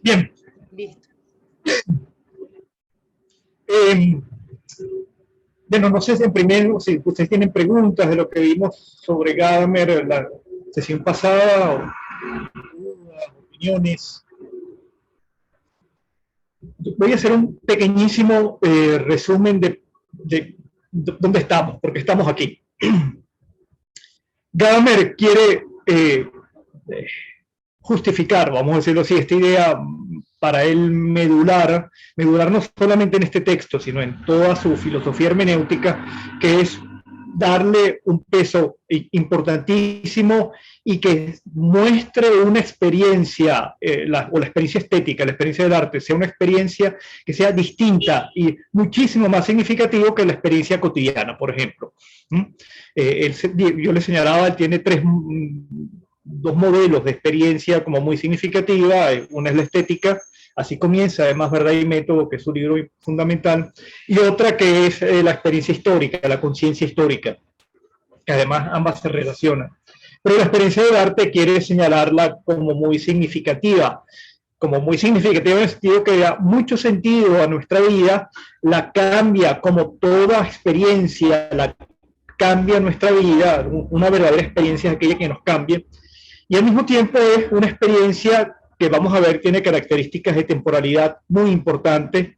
Bien. Listo. Bueno, no sé si en primero, si ustedes tienen preguntas de lo que vimos sobre Gadamer en la sesión pasada, o opiniones. Voy a hacer un pequeñísimo resumen de dónde estamos, porque estamos aquí. Gadamer quiere justificar, vamos a decirlo así, esta idea para él medular no solamente en este texto, sino en toda su filosofía hermenéutica, que es darle un peso importantísimo y que muestre una experiencia, o la experiencia estética, la experiencia del arte, sea una experiencia que sea distinta y muchísimo más significativo que la experiencia cotidiana, por ejemplo. Yo le señalaba, él tiene dos modelos de experiencia como muy significativa. Una es la estética, así comienza, además Verdad y Método, que es un libro fundamental, y otra que es la experiencia histórica, la conciencia histórica, que además ambas se relacionan. Pero la experiencia del arte quiere señalarla como muy significativa en el sentido que da mucho sentido a nuestra vida, la cambia como toda experiencia, la cambia nuestra vida, una verdadera experiencia es aquella que nos cambie, y al mismo tiempo es una experiencia que vamos a ver tiene características de temporalidad muy importantes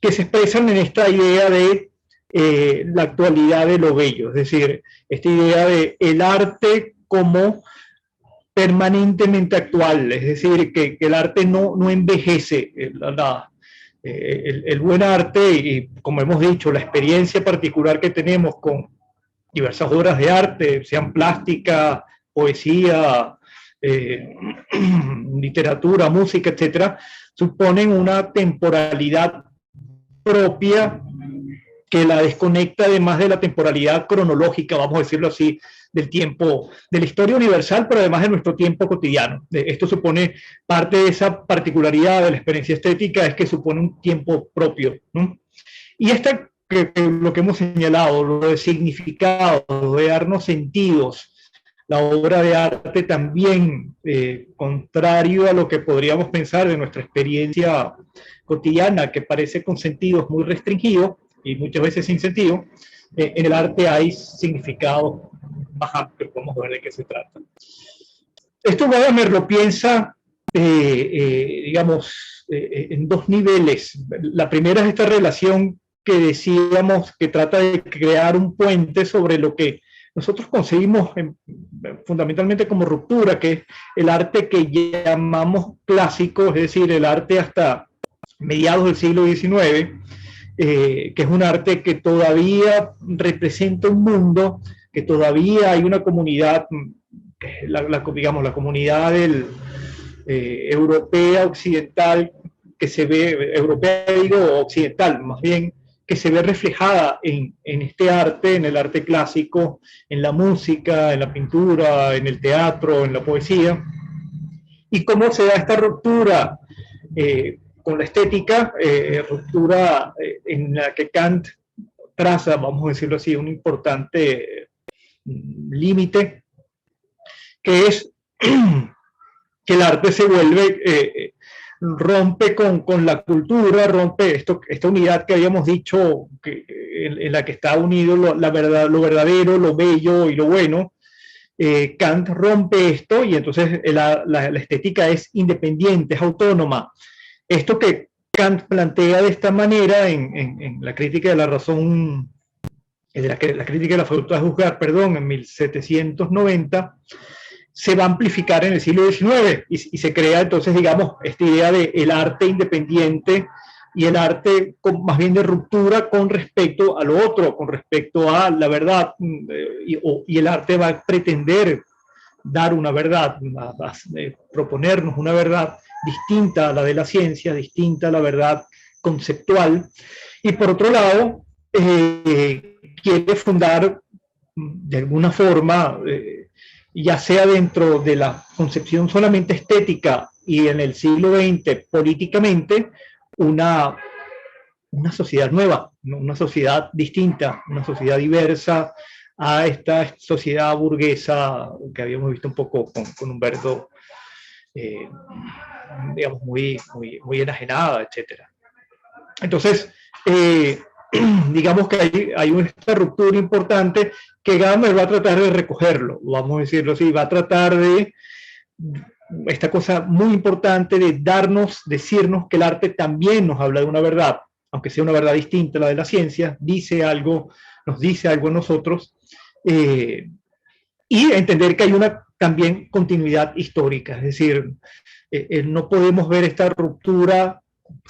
que se expresan en esta idea de la actualidad de lo bello, es decir, esta idea de el arte como permanentemente actual, es decir, que el arte no envejece, el buen arte, y como hemos dicho, la experiencia particular que tenemos con diversas obras de arte, sean plástica, poesía, literatura, música, etcétera, suponen una temporalidad propia que la desconecta además de la temporalidad cronológica, vamos a decirlo así, del tiempo, de la historia universal, pero además de nuestro tiempo cotidiano. Esto supone parte de esa particularidad de la experiencia estética, es que supone un tiempo propio, ¿no? Y lo que hemos señalado, lo de significado, lo de darnos sentidos, la obra de arte también, contrario a lo que podríamos pensar de nuestra experiencia cotidiana, que parece con sentidos muy restringidos y muchas veces sin sentido, en el arte hay significados más amplios, vamos a ver de qué se trata. Esto Gadamer lo piensa, digamos, en dos niveles. La primera es esta relación que decíamos que trata de crear un puente sobre lo que nosotros concebimos fundamentalmente como ruptura, que es el arte que llamamos clásico, es decir, el arte hasta mediados del siglo XIX, que es un arte que todavía representa un mundo, que todavía hay una comunidad, digamos, la comunidad europea occidental, que se ve, europea digo occidental, más bien, que se ve reflejada en este arte, en el arte clásico, en la música, en la pintura, en el teatro, en la poesía. Y cómo se da esta ruptura con la estética, ruptura en la que Kant traza, vamos a decirlo así, un importante límite, que es que el arte se vuelve, rompe con la cultura, rompe esta unidad que habíamos dicho, en la que está unido lo verdadero, lo bello y lo bueno. Kant rompe esto y entonces la estética es independiente, es autónoma. Esto que Kant plantea de esta manera en la crítica de la razón, la crítica de la facultad de juzgar, perdón, en 1790, se va a amplificar en el siglo XIX y se crea entonces, digamos, esta idea de el arte independiente y el arte más bien de ruptura con respecto a lo otro, con respecto a la verdad, y el arte va a pretender dar una verdad, proponernos una verdad distinta a la de la ciencia, distinta a la verdad conceptual, y por otro lado, quiere fundar de alguna forma, ya sea dentro de la concepción solamente estética y en el siglo XX políticamente, una sociedad nueva, una sociedad distinta, una sociedad diversa a esta sociedad burguesa que habíamos visto un poco con Humberto digamos, muy enajenada, etc. Entonces, digamos que hay esta ruptura importante que Gadamer va a tratar de recogerlo, vamos a decirlo así, va a tratar de esta cosa muy importante de decirnos que el arte también nos habla de una verdad, aunque sea una verdad distinta a la de la ciencia, nos dice algo a nosotros, y entender que hay una también continuidad histórica, es decir, no podemos ver esta ruptura,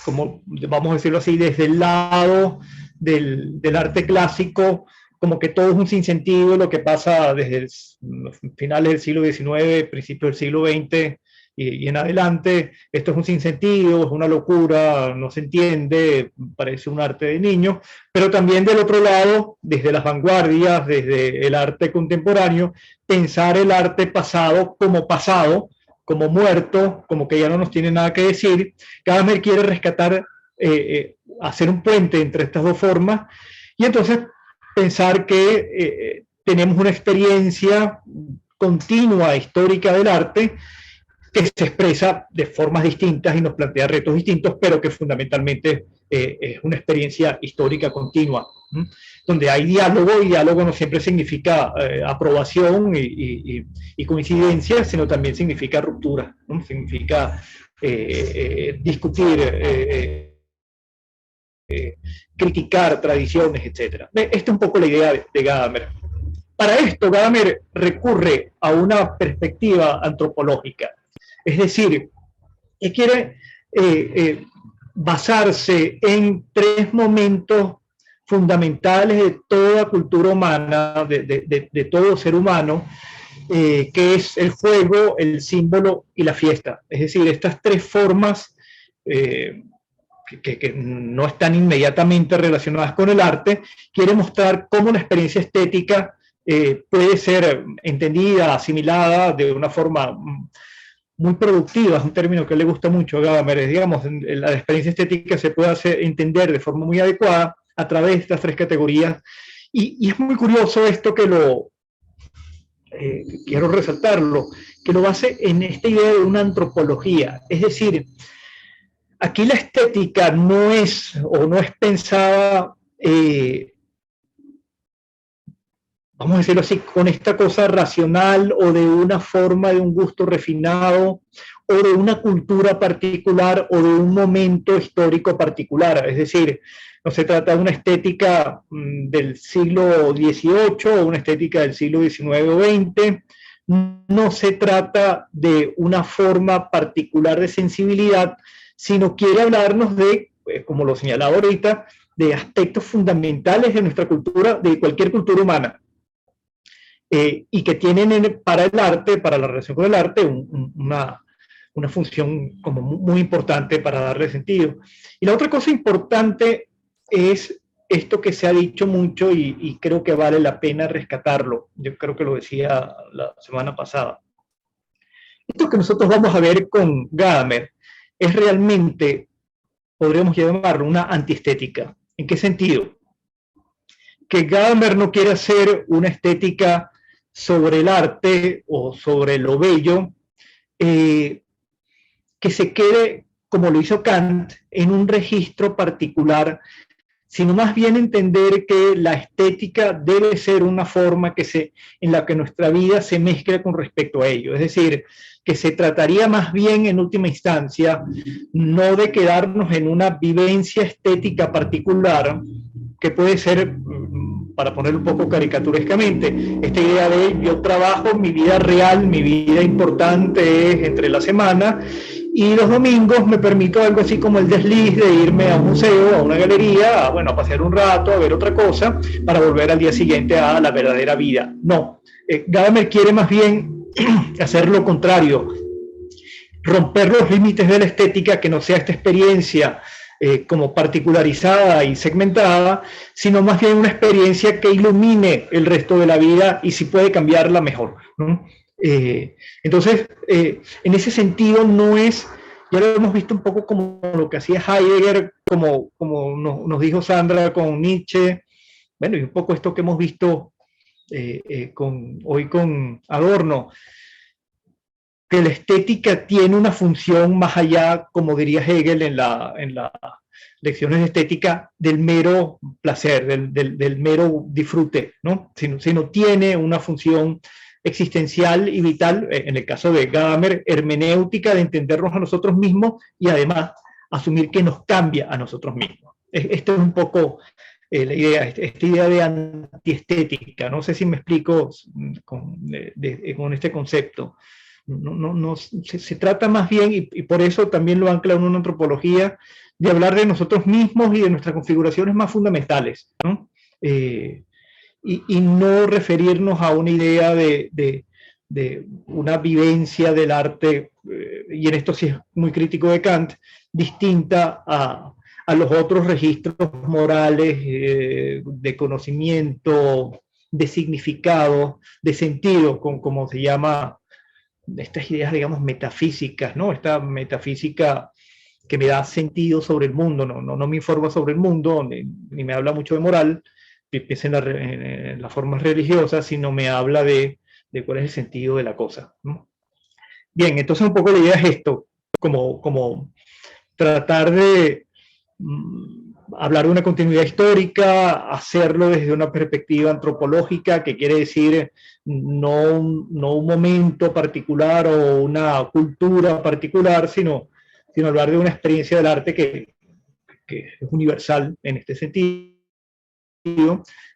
como vamos a decirlo así, desde el lado del arte clásico, como que todo es un sinsentido, lo que pasa desde finales del siglo XIX, principios del siglo XX y en adelante. Esto es un sinsentido, es una locura, no se entiende, parece un arte de niño, pero también del otro lado, desde las vanguardias, desde el arte contemporáneo, pensar el arte pasado, como muerto, como que ya no nos tiene nada que decir. Gadamer quiere rescatar, hacer un puente entre estas dos formas, y entonces pensar que tenemos una experiencia continua, histórica del arte, que se expresa de formas distintas y nos plantea retos distintos, pero que fundamentalmente es una experiencia histórica continua, donde hay diálogo, y diálogo no siempre significa aprobación y coincidencia, sino también significa ruptura, ¿no? Significa discutir, criticar tradiciones, etc. Esta es un poco la idea de Gadamer. Para esto, Gadamer recurre a una perspectiva antropológica, es decir, que quiere basarse en tres momentos fundamentales de toda cultura humana, de todo ser humano, que es el juego, el símbolo y la fiesta. Es decir, estas tres formas que no están inmediatamente relacionadas con el arte, quiere mostrar cómo la experiencia estética puede ser entendida, asimilada de una forma muy productiva, es un término que le gusta mucho a Gadamer, digamos, la experiencia estética se puede entender de forma muy adecuada a través de estas tres categorías, y es muy curioso esto que quiero resaltarlo, que lo base en esta idea de una antropología, es decir, aquí la estética no es pensada, vamos a decirlo así, con esta cosa racional o de una forma, de un gusto refinado o de una cultura particular o de un momento histórico particular. Es decir, no se trata de una estética del siglo XVIII o una estética del siglo XIX o XX. No se trata de una forma particular de sensibilidad, sino quiere hablarnos de, como lo señalaba ahorita, de aspectos fundamentales de nuestra cultura, de cualquier cultura humana. Y que tienen para el arte, para la relación con el arte, una función como muy importante para darle sentido. Y la otra cosa importante es esto que se ha dicho mucho y creo que vale la pena rescatarlo. Yo creo que lo decía la semana pasada. Esto que nosotros vamos a ver con Gadamer es realmente, podríamos llamarlo, una antiestética. ¿En qué sentido? Que Gadamer no quiere hacer una estética sobre el arte o sobre lo bello, que se quede, como lo hizo Kant, en un registro particular, sino más bien entender que la estética debe ser una forma en la que nuestra vida se mezcla con respecto a ello. Es decir, que se trataría más bien, en última instancia, no de quedarnos en una vivencia estética particular, que puede ser, para ponerlo un poco caricaturescamente, esta idea de yo trabajo, mi vida real, mi vida importante es entre la semana, y los domingos me permito algo así como el desliz de irme a un museo, a una galería, a pasear un rato, a ver otra cosa, para volver al día siguiente a la verdadera vida. No, Gadamer quiere más bien hacer lo contrario, romper los límites de la estética, que no sea esta experiencia como particularizada y segmentada, sino más bien una experiencia que ilumine el resto de la vida y si puede cambiarla mejor, ¿no? Entonces, en ese sentido no es, ya lo hemos visto un poco como lo que hacía Heidegger, como nos dijo Sandra con Nietzsche, bueno, y un poco esto que hemos visto hoy con Adorno. que la estética tiene una función más allá, como diría Hegel en las lecciones de estética, del mero placer, del mero disfrute, ¿no? Sino tiene una función existencial y vital, en el caso de Gadamer, hermenéutica, de entendernos a nosotros mismos y además asumir que nos cambia a nosotros mismos. Esto es un poco la idea, esta idea de antiestética. No sé si me explico con este concepto. Se trata más bien, y por eso también lo ancla en una antropología, de hablar de nosotros mismos y de nuestras configuraciones más fundamentales, ¿no? Y no referirnos a una idea de una vivencia del arte, y en esto sí es muy crítico de Kant, distinta a los otros registros morales, de conocimiento, de significado, de sentido, como se llama, estas ideas, digamos, metafísicas, ¿no? Esta metafísica que me da sentido sobre el mundo, no me informa sobre el mundo, ni me habla mucho de moral, piensa en las formas religiosas, sino me habla de cuál es el sentido de la cosa, ¿no? Bien, entonces un poco la idea es esto, como tratar de hablar de una continuidad histórica, hacerlo desde una perspectiva antropológica, que quiere decir no un momento particular o una cultura particular, sino hablar de una experiencia del arte que es universal en este sentido,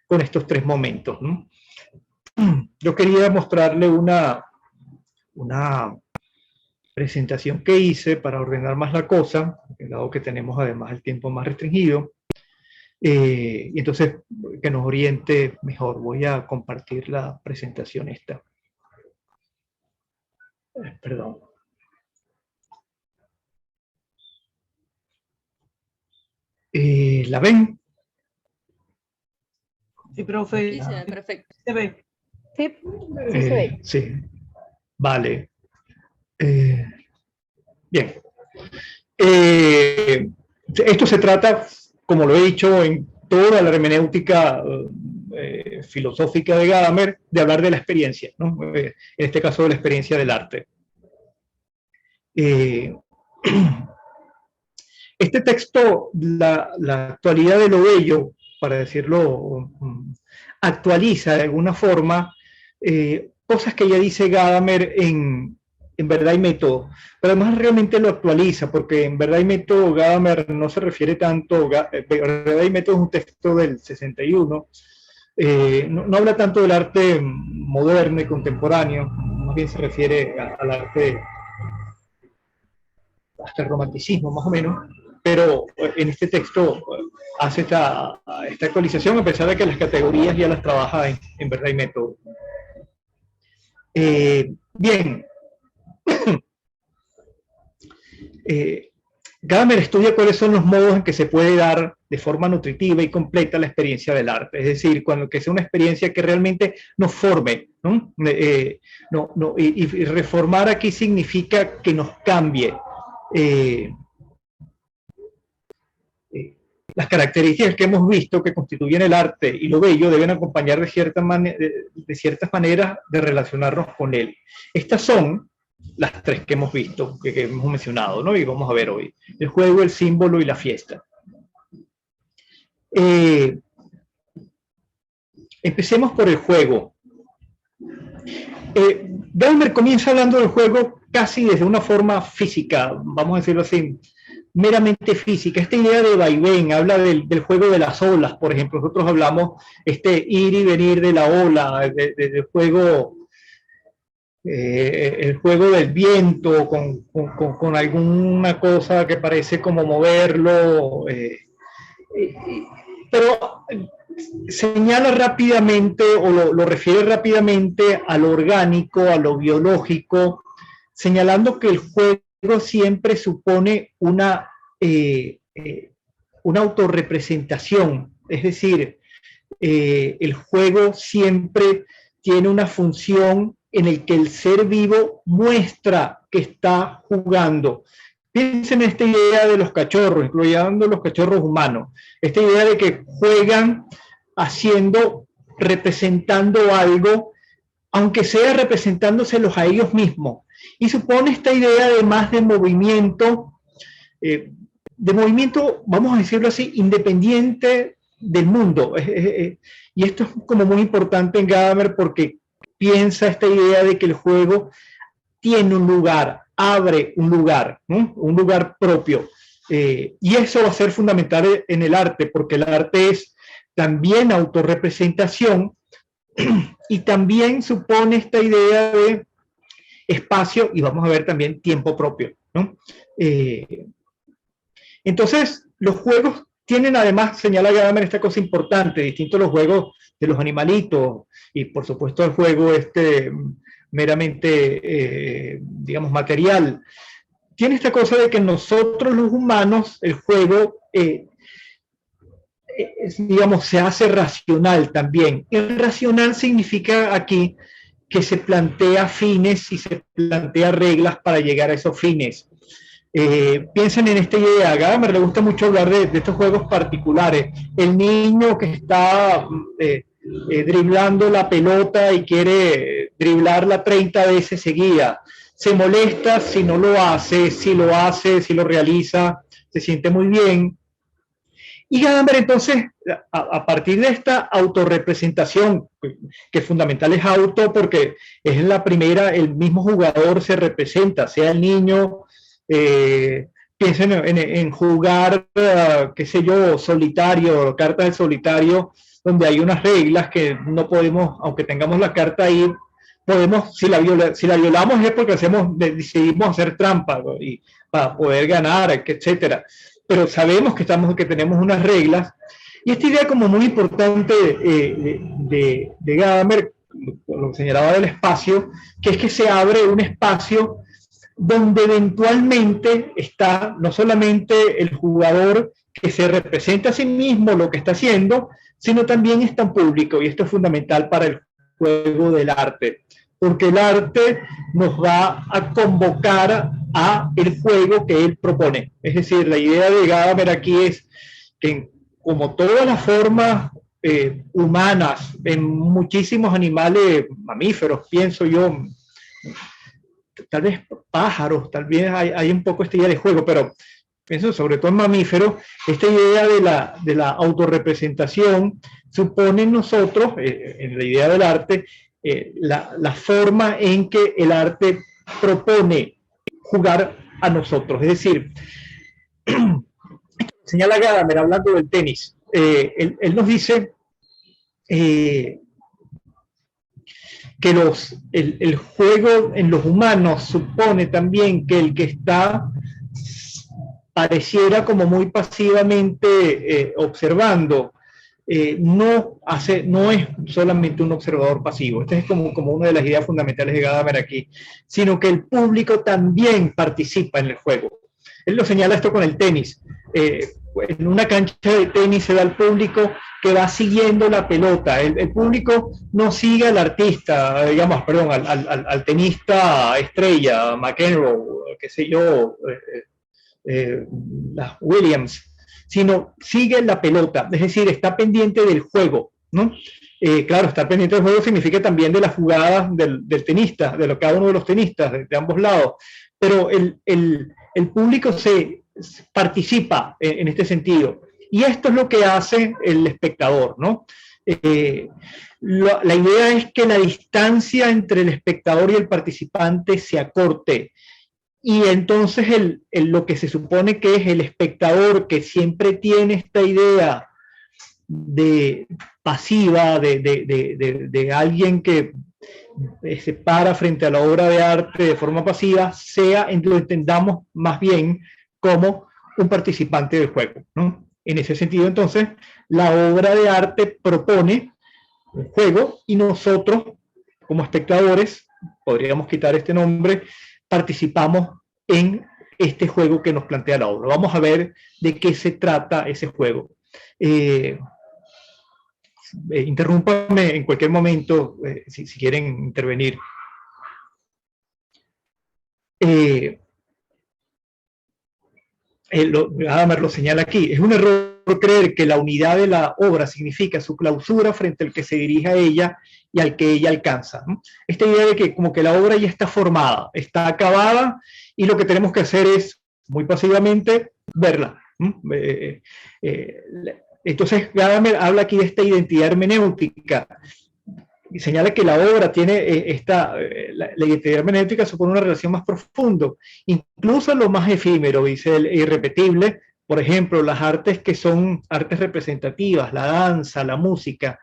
con estos tres momentos, ¿no? Yo quería mostrarle una presentación que hice para ordenar más la cosa, dado que tenemos además el tiempo más restringido, y entonces que nos oriente mejor. Voy a compartir la presentación esta. Perdón. ¿La ven? Sí, profe. Sí, se ve perfecto. ¿Se ve? Sí, sí se ve. Sí, vale. Bien. Esto se trata, como lo he dicho en toda la hermenéutica filosófica de Gadamer, de hablar de la experiencia, ¿no? En este caso de la experiencia del arte. Este texto, la actualidad de lo bello, para decirlo, actualiza de alguna forma cosas que ya dice Gadamer en Verdad y Método, pero además realmente lo actualiza, porque en Verdad y Método Gadamer no se refiere tanto, Verdad y Método es un texto del 61, no habla tanto del arte moderno y contemporáneo, más bien se refiere al arte, hasta el romanticismo más o menos, pero en este texto hace esta actualización, a pesar de que las categorías ya las trabaja en Verdad y Método. Bien. Gadamer estudia cuáles son los modos en que se puede dar de forma nutritiva y completa la experiencia del arte, es decir, que sea una experiencia que realmente nos forme, ¿no? Y reformar aquí significa que nos cambie. Las características que hemos visto que constituyen el arte y lo bello deben acompañar de ciertas maneras de relacionarnos con él. Estas son las tres que hemos visto, que hemos mencionado, ¿no? Y vamos a ver hoy: el juego, el símbolo y la fiesta. Empecemos por el juego. Gadamer comienza hablando del juego casi desde una forma física, vamos a decirlo así, meramente física. Esta idea de vaivén, habla del juego de las olas, por ejemplo. Nosotros hablamos ir y venir de la ola, del juego, el juego del viento, con alguna cosa que parece como moverlo, pero señala rápidamente, o lo refiere rápidamente a lo orgánico, a lo biológico, señalando que el juego siempre supone una autorrepresentación, es decir, el juego siempre tiene una función en el que el ser vivo muestra que está jugando. Piensen en esta idea de los cachorros, incluyendo los cachorros humanos, esta idea de que juegan representando algo, aunque sea representándoselos a ellos mismos. y supone esta idea además de movimiento, vamos a decirlo así, independiente del mundo. Y esto es como muy importante en Gadamer porque piensa esta idea de que el juego tiene un lugar, abre un lugar, ¿no? Un lugar propio. Y eso va a ser fundamental en el arte, porque el arte es también autorrepresentación y también supone esta idea de espacio y vamos a ver también tiempo propio, ¿no? Entonces, los juegos tienen además, señala Gadamer, esta cosa importante, distinto a los juegos de los animalitos y por supuesto el juego meramente, digamos, material. Tiene esta cosa de que nosotros los humanos, el juego, digamos, se hace racional también. El racional significa aquí que se plantea fines y se plantea reglas para llegar a esos fines. Piensen en esta idea. A Gadamer le gusta mucho hablar de estos juegos particulares. El niño que está driblando la pelota y quiere driblarla 30 veces seguida. Se molesta si no lo hace, si lo realiza, se siente muy bien. Y Gadamer entonces, a partir de esta autorrepresentación, que fundamental es auto porque es la primera, el mismo jugador se representa, sea el niño, piensen en jugar, qué sé yo, solitario, cartas de solitario, donde hay unas reglas que no podemos, aunque tengamos la carta ahí, podemos, si la violamos es porque decidimos hacer trampa, ¿no? Y para poder ganar, etcétera. Pero sabemos que tenemos unas reglas, y esta idea como muy importante de Gadamer, lo señalaba del espacio, que es que se abre un espacio donde eventualmente está no solamente el jugador que se representa a sí mismo lo que está haciendo, sino también está en público, y esto es fundamental para el juego del arte, porque el arte nos va a convocar a el juego que él propone. Es decir, la idea de Gadamer aquí es que como todas las formas humanas, en muchísimos animales mamíferos, pienso yo, tal vez pájaros, tal vez hay un poco esta idea de juego, pero pienso sobre todo en mamíferos, esta idea de la autorrepresentación supone en nosotros, en la idea del arte, la forma en que el arte propone jugar a nosotros. Es decir, señala Gadamer hablando del tenis, él nos dice que el juego en los humanos supone también que el que está pareciera como muy pasivamente observando, no es solamente un observador pasivo. Esta es como una de las ideas fundamentales de Gadamer aquí, sino que el público también participa en el juego. Él lo señala esto con el tenis. En una cancha de tenis se da al público que va siguiendo la pelota. El público no sigue al artista, digamos, perdón, al tenista estrella, McEnroe, qué sé yo, las Williams, sino sigue la pelota, es decir, está pendiente del juego, ¿no? Claro, estar pendiente del juego significa también de las jugadas del tenista, de cada uno de los tenistas, de ambos lados, pero el público participa en este sentido, y esto es lo que hace el espectador, ¿no? La idea es que la distancia entre el espectador y el participante se acorte, y entonces lo que se supone que es el espectador, que siempre tiene esta idea de pasiva, de alguien que se para frente a la obra de arte de forma pasiva, lo entendamos más bien como un participante del juego, ¿no? En ese sentido, entonces, la obra de arte propone un juego y nosotros, como espectadores, podríamos quitar este nombre, participamos en este juego que nos plantea la obra. Vamos a ver de qué se trata ese juego. Interrúmpame en cualquier momento si quieren intervenir. Gadamer lo señala aquí, es un error creer que la unidad de la obra significa su clausura frente al que se dirige a ella y al que ella alcanza, ¿no? Esta idea de que como que la obra ya está formada, está acabada y lo que tenemos que hacer es muy pasivamente verla, ¿no? Entonces Gadamer habla aquí de esta identidad hermenéutica y señala que la obra tiene la identidad hermenéutica supone una relación más profunda, incluso lo más efímero, dice el irrepetible, por ejemplo, las artes que son artes representativas, la danza, la música,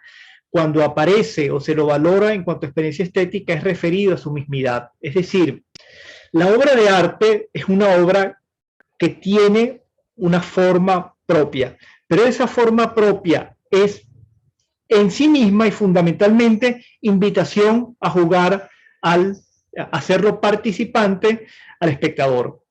cuando aparece o se lo valora en cuanto a experiencia estética es referido a su mismidad. Es decir, la obra de arte es una obra que tiene una forma propia, pero esa forma propia es en sí misma y fundamentalmente invitación a jugar, a hacerlo participante al espectador.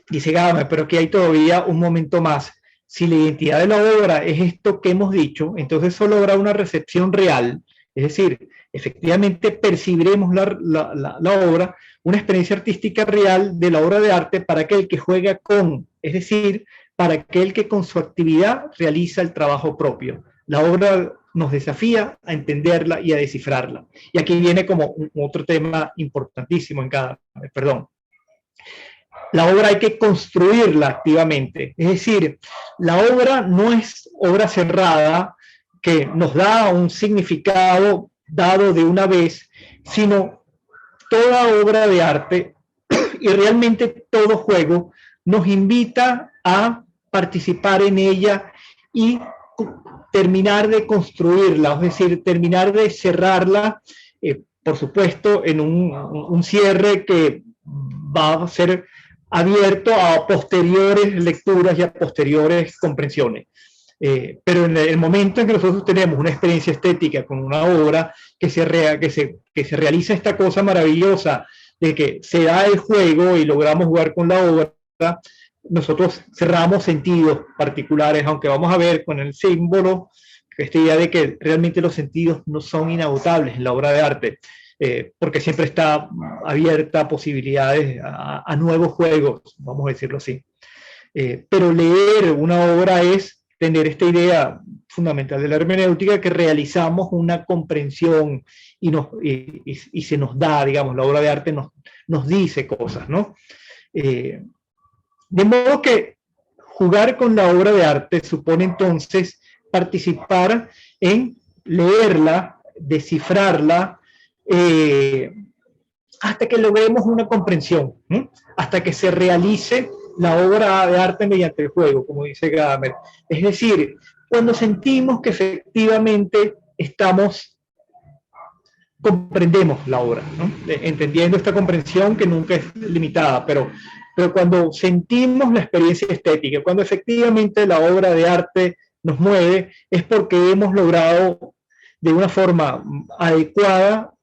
Dice Gadamer, pero que hay todavía un momento más. Si la identidad de la obra es esto que hemos dicho, entonces solo habrá una recepción real, es decir, efectivamente percibiremos la obra, una experiencia artística real de la obra de arte para aquel que juega con, es decir, para aquel que con su actividad realiza el trabajo propio. La obra nos desafía a entenderla y a descifrarla. Y aquí viene como otro tema importantísimo en cada, perdón. La obra hay que construirla activamente. Es decir, la obra no es obra cerrada que nos da un significado dado de una vez, sino toda obra de arte y realmente todo juego nos invita a participar en ella y terminar de construirla, es decir, terminar de cerrarla, por supuesto, en un cierre que va a ser abierto a posteriores lecturas y a posteriores comprensiones. Pero en el momento en que nosotros tenemos una experiencia estética con una obra, que se realiza esta cosa maravillosa de que se da el juego y logramos jugar con la obra, nosotros cerramos sentidos particulares, aunque vamos a ver con el símbolo esta idea de que realmente los sentidos no son inagotables en la obra de arte, porque siempre está abierta a posibilidades, a nuevos juegos, vamos a decirlo así. Pero leer una obra es tener esta idea fundamental de la hermenéutica, que realizamos una comprensión y se nos da, digamos, la obra de arte nos dice cosas, ¿no? De modo que jugar con la obra de arte supone entonces participar en leerla, descifrarla, hasta que logremos una comprensión, ¿no? Hasta que se realice la obra de arte mediante el juego, como dice Gadamer. Es decir, cuando sentimos que efectivamente comprendemos la obra, ¿no? Entendiendo esta comprensión que nunca es limitada, pero cuando sentimos la experiencia estética, cuando efectivamente la obra de arte nos mueve, es porque hemos logrado de una forma adecuada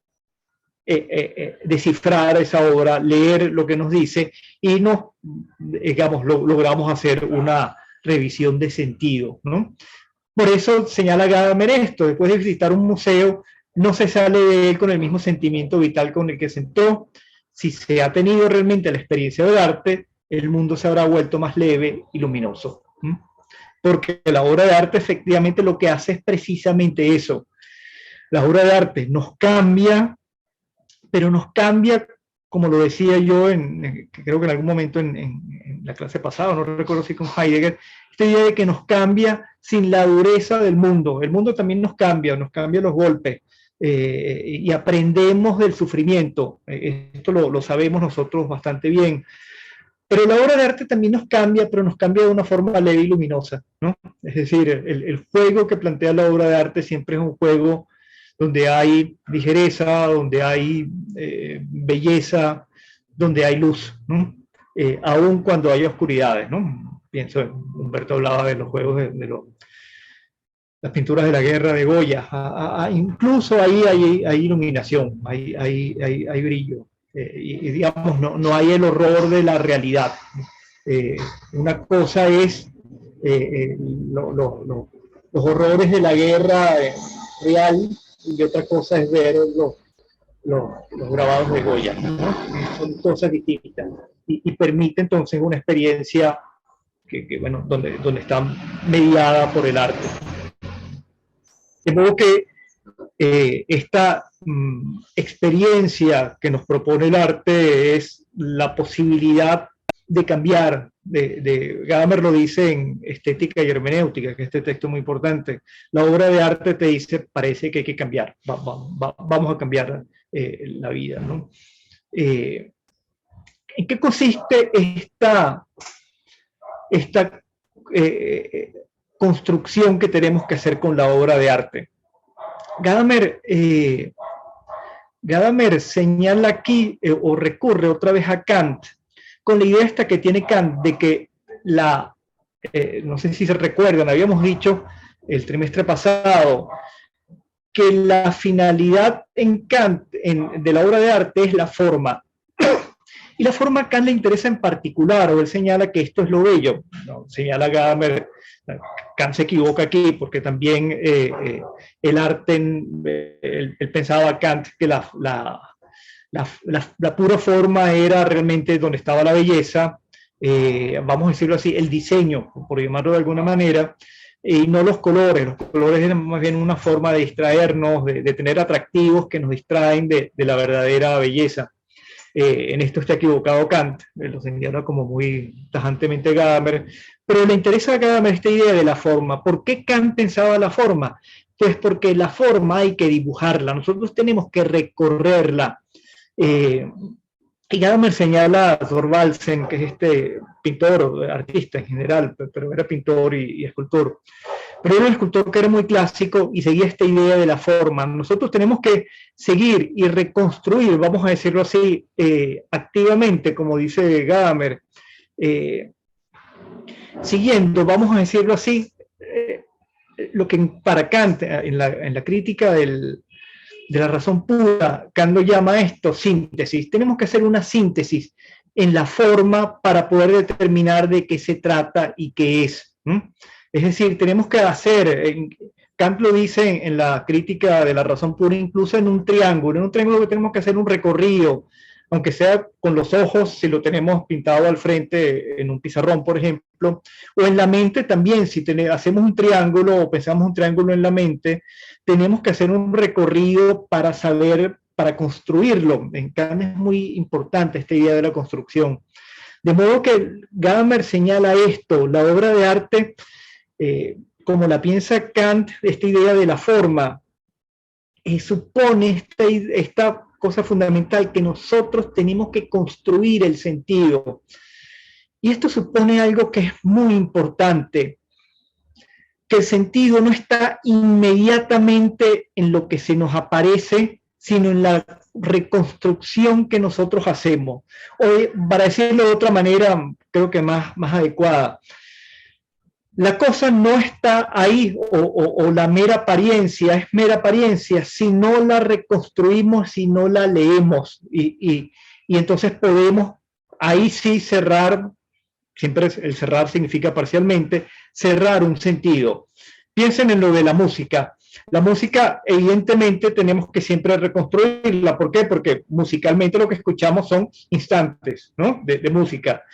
descifrar esa obra, leer lo que nos dice y logramos hacer una revisión de sentido, ¿no? Por eso señala Gadamer esto: después de visitar un museo, no se sale de él con el mismo sentimiento vital con el que se entró. Si se ha tenido realmente la experiencia del arte, el mundo se habrá vuelto más leve y luminoso. Porque la obra de arte efectivamente lo que hace es precisamente eso. La obra de arte nos cambia, pero nos cambia, como lo decía yo, creo que en algún momento en la clase pasada, no recuerdo si con Heidegger, esta idea de que nos cambia sin la dureza del mundo. El mundo también nos cambia los golpes, y aprendemos del sufrimiento. Esto lo sabemos nosotros bastante bien. Pero la obra de arte también nos cambia, pero nos cambia de una forma leve y luminosa, ¿no? Es decir, el juego que plantea la obra de arte siempre es un juego donde hay ligereza, donde hay belleza, donde hay luz, ¿no? Aun cuando hay oscuridades, ¿no? Pienso, Humberto hablaba de los juegos las pinturas de la guerra de Goya, incluso ahí hay iluminación, hay brillo, y digamos, no hay el horror de la realidad. Una cosa es los horrores de la guerra real, y otra cosa es ver los grabados de Goya, ¿no? Son cosas distintas y permite entonces una experiencia bueno, donde está mediada por el arte. De modo que esta experiencia que nos propone el arte es la posibilidad de cambiar. Gadamer lo dice en Estética y Hermenéutica, que es este texto muy importante. La obra de arte te dice, parece que hay que cambiar, vamos a cambiar la vida, ¿no? ¿En qué consiste esta construcción que tenemos que hacer con la obra de arte? Gadamer señala aquí o recurre otra vez a Kant con la idea esta que tiene Kant de que no sé si se recuerdan, habíamos dicho el trimestre pasado que la finalidad en Kant de la obra de arte es la forma. Y la forma a Kant le interesa en particular, o él señala que esto es lo bello. No, señala Gadamer, Kant se equivoca aquí, porque también el arte, él pensaba Kant que la pura forma era realmente donde estaba la belleza, vamos a decirlo así, el diseño, por llamarlo de alguna manera, y no los colores. Los colores eran más bien una forma de distraernos, de tener atractivos que nos distraen de la verdadera belleza. En esto está equivocado Kant, lo señala como muy tajantemente Gadamer, pero le interesa a Gadamer esta idea de la forma. ¿Por qué Kant pensaba la forma? Pues porque la forma hay que dibujarla, nosotros tenemos que recorrerla. Y Gadamer señala a Thorvaldsen, que es este pintor, artista en general, pero era pintor y escultor. Pero era un escultor que era muy clásico y seguía esta idea de la forma. Nosotros tenemos que seguir y reconstruir, vamos a decirlo así, activamente, como dice Gadamer, siguiendo, vamos a decirlo así, lo que para Kant, en la crítica de la razón pura, Kant lo llama esto síntesis. Tenemos que hacer una síntesis en la forma para poder determinar de qué se trata y qué es. Es decir, tenemos que hacer, Kant lo dice en la crítica de la razón pura, incluso en un triángulo que tenemos que hacer un recorrido, aunque sea con los ojos, si lo tenemos pintado al frente en un pizarrón, por ejemplo, o en la mente también, si hacemos un triángulo o pensamos un triángulo en la mente, tenemos que hacer un recorrido para saber, para construirlo. En Kant es muy importante esta idea de la construcción. De modo que Gadamer señala esto, la obra de arte, como la piensa Kant, esta idea de la forma, supone esta cosa fundamental, que nosotros tenemos que construir el sentido. Y esto supone algo que es muy importante, que el sentido no está inmediatamente en lo que se nos aparece, sino en la reconstrucción que nosotros hacemos. O, para decirlo de otra manera, creo que más adecuada, la cosa no está ahí, o la mera apariencia es mera apariencia, si no la reconstruimos, si no la leemos, y entonces podemos ahí sí cerrar, siempre el cerrar significa parcialmente, cerrar un sentido. Piensen en lo de la música. La música, evidentemente, tenemos que siempre reconstruirla. ¿Por qué? Porque musicalmente lo que escuchamos son instantes, ¿no? de música.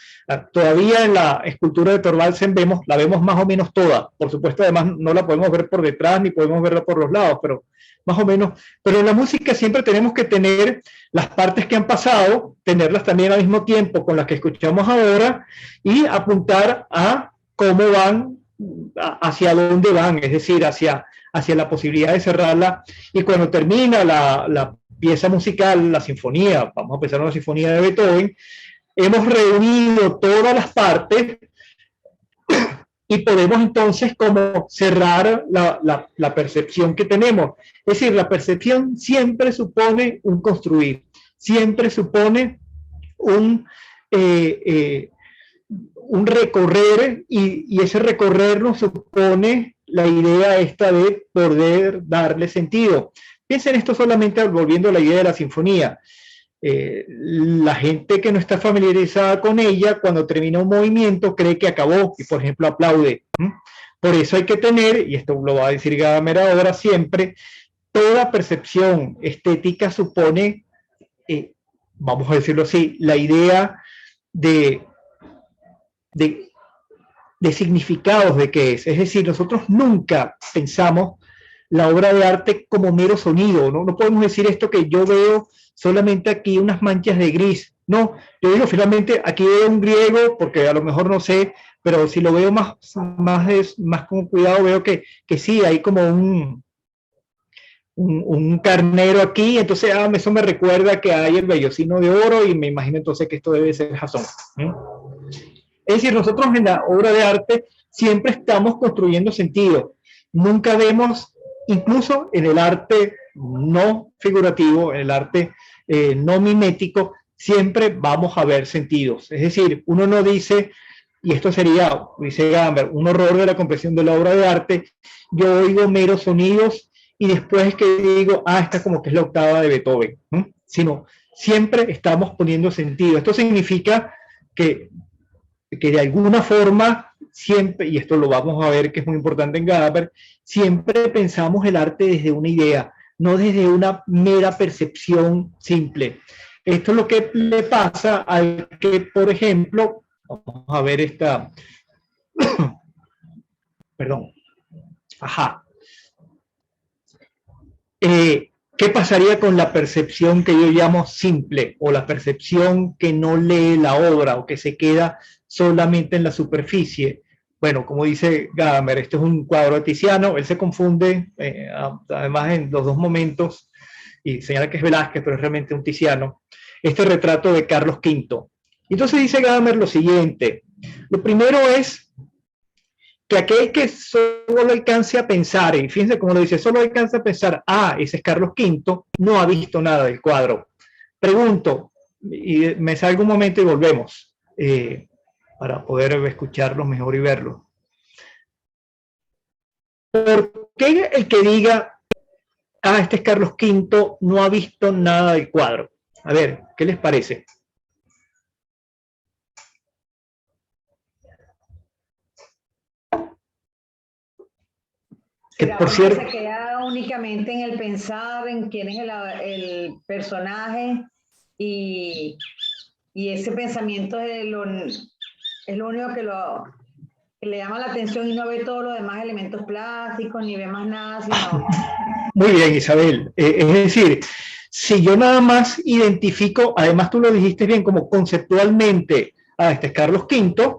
Todavía en la escultura de Thorvaldsen la vemos más o menos toda. Por supuesto, además, no la podemos ver por detrás ni podemos verla por los lados, pero más o menos. Pero en la música siempre tenemos que tener las partes que han pasado, tenerlas también al mismo tiempo con las que escuchamos ahora y apuntar a cómo van, hacia dónde van, es decir, hacia la posibilidad de cerrarla. Y cuando termina la pieza musical, la sinfonía, vamos a pensar en la sinfonía de Beethoven, hemos reunido todas las partes y podemos entonces como cerrar la percepción que tenemos. Es decir, la percepción siempre supone un construir, siempre supone un recorrer, y ese recorrer nos supone la idea esta de poder darle sentido. Piensen esto solamente volviendo a la idea de la sinfonía. La gente que no está familiarizada con ella, cuando termina un movimiento, cree que acabó y, por ejemplo, aplaude. Por eso hay que tener, y esto lo va a decir Gadamer ahora siempre, toda percepción estética supone, vamos a decirlo así, la idea de de significados de qué es. Es decir, nosotros nunca pensamos la obra de arte como mero sonido, ¿no? No podemos decir esto que yo veo solamente aquí unas manchas de gris. No, yo digo finalmente aquí veo un griego porque a lo mejor no sé, pero si lo veo más con cuidado veo que sí, hay como un carnero aquí, entonces eso me recuerda que hay el vellocino de oro y me imagino entonces que esto debe ser Jasón. Es decir, nosotros en la obra de arte siempre estamos construyendo sentido. Nunca vemos, incluso en el arte no figurativo, en el arte no mimético, siempre vamos a ver sentidos. Es decir, uno no dice, y esto sería, dice Gamber, un horror de la comprensión de la obra de arte, yo oigo meros sonidos y después es que digo, esta como que es la octava de Beethoven, ¿no? Sino siempre estamos poniendo sentido. Esto significa que de alguna forma siempre, y esto lo vamos a ver que es muy importante en Gaber, siempre pensamos el arte desde una idea, no desde una mera percepción simple. Esto es lo que le pasa al que, por ejemplo, vamos a ver esta, perdón, ¿qué pasaría con la percepción que yo llamo simple o la percepción que no lee la obra o que se queda solamente en la superficie? Bueno, como dice Gadamer, este es un cuadro de Tiziano, él se confunde además en los dos momentos y señala que es Velázquez, pero es realmente un Tiziano, este retrato de Carlos V. Entonces dice Gadamer lo siguiente, lo primero es que aquel que solo alcance a pensar, y fíjense cómo lo dice, solo alcanza a pensar, ese es Carlos V, no ha visto nada del cuadro. Pregunto, y me salgo un momento y volvemos, para poder escucharlos mejor y verlos. ¿Por qué el que diga, este es Carlos V, no ha visto nada del cuadro? A ver, ¿qué les parece? Que por cierto se queda únicamente en el pensar en quién es el personaje y ese pensamiento es lo único que le llama la atención y no ve todos los demás elementos plásticos ni ve más nada sino... Muy bien, Isabel, es decir, si yo nada más identifico, además tú lo dijiste bien, como conceptualmente, este es Carlos V,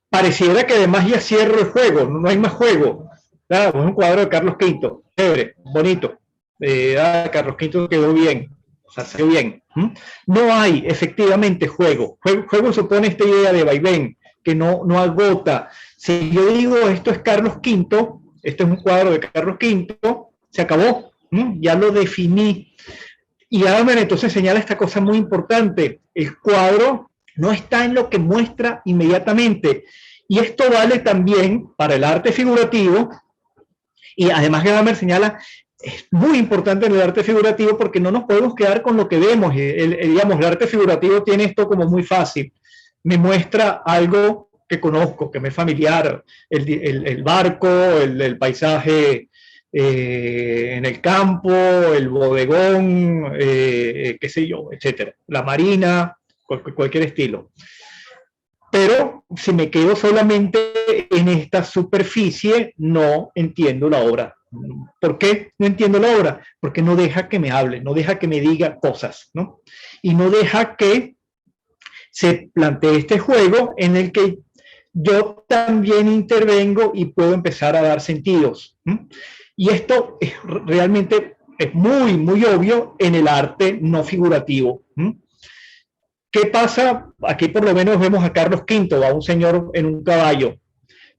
pareciera que además ya cierro el juego, no hay más juego. Claro, es un cuadro de Carlos V, chévere, bonito. Carlos V quedó bien, o sea, se bien. No hay efectivamente juego. Juego supone esta idea de vaivén, que no agota. Si yo digo esto es Carlos V, este es un cuadro de Carlos V, se acabó, ya lo definí. Y Adler entonces señala esta cosa muy importante, el cuadro no está en lo que muestra inmediatamente. Y esto vale también para el arte figurativo. Y además Gadamer señala, es muy importante en el arte figurativo porque no nos podemos quedar con lo que vemos. Digamos, el arte figurativo tiene esto como muy fácil. Me muestra algo que conozco, que me es familiar, el barco, el paisaje en el campo, el bodegón, qué sé yo, etcétera. La marina, cualquier estilo. Pero si me quedo solamente en esta superficie, no entiendo la obra. ¿Por qué no entiendo la obra? Porque no deja que me hable, no deja que me diga cosas, ¿no? Y no deja que se plantee este juego en el que yo también intervengo y puedo empezar a dar sentidos. Y esto realmente es muy, muy obvio en el arte no figurativo. ¿Qué pasa? Aquí por lo menos vemos a Carlos V, a un señor en un caballo.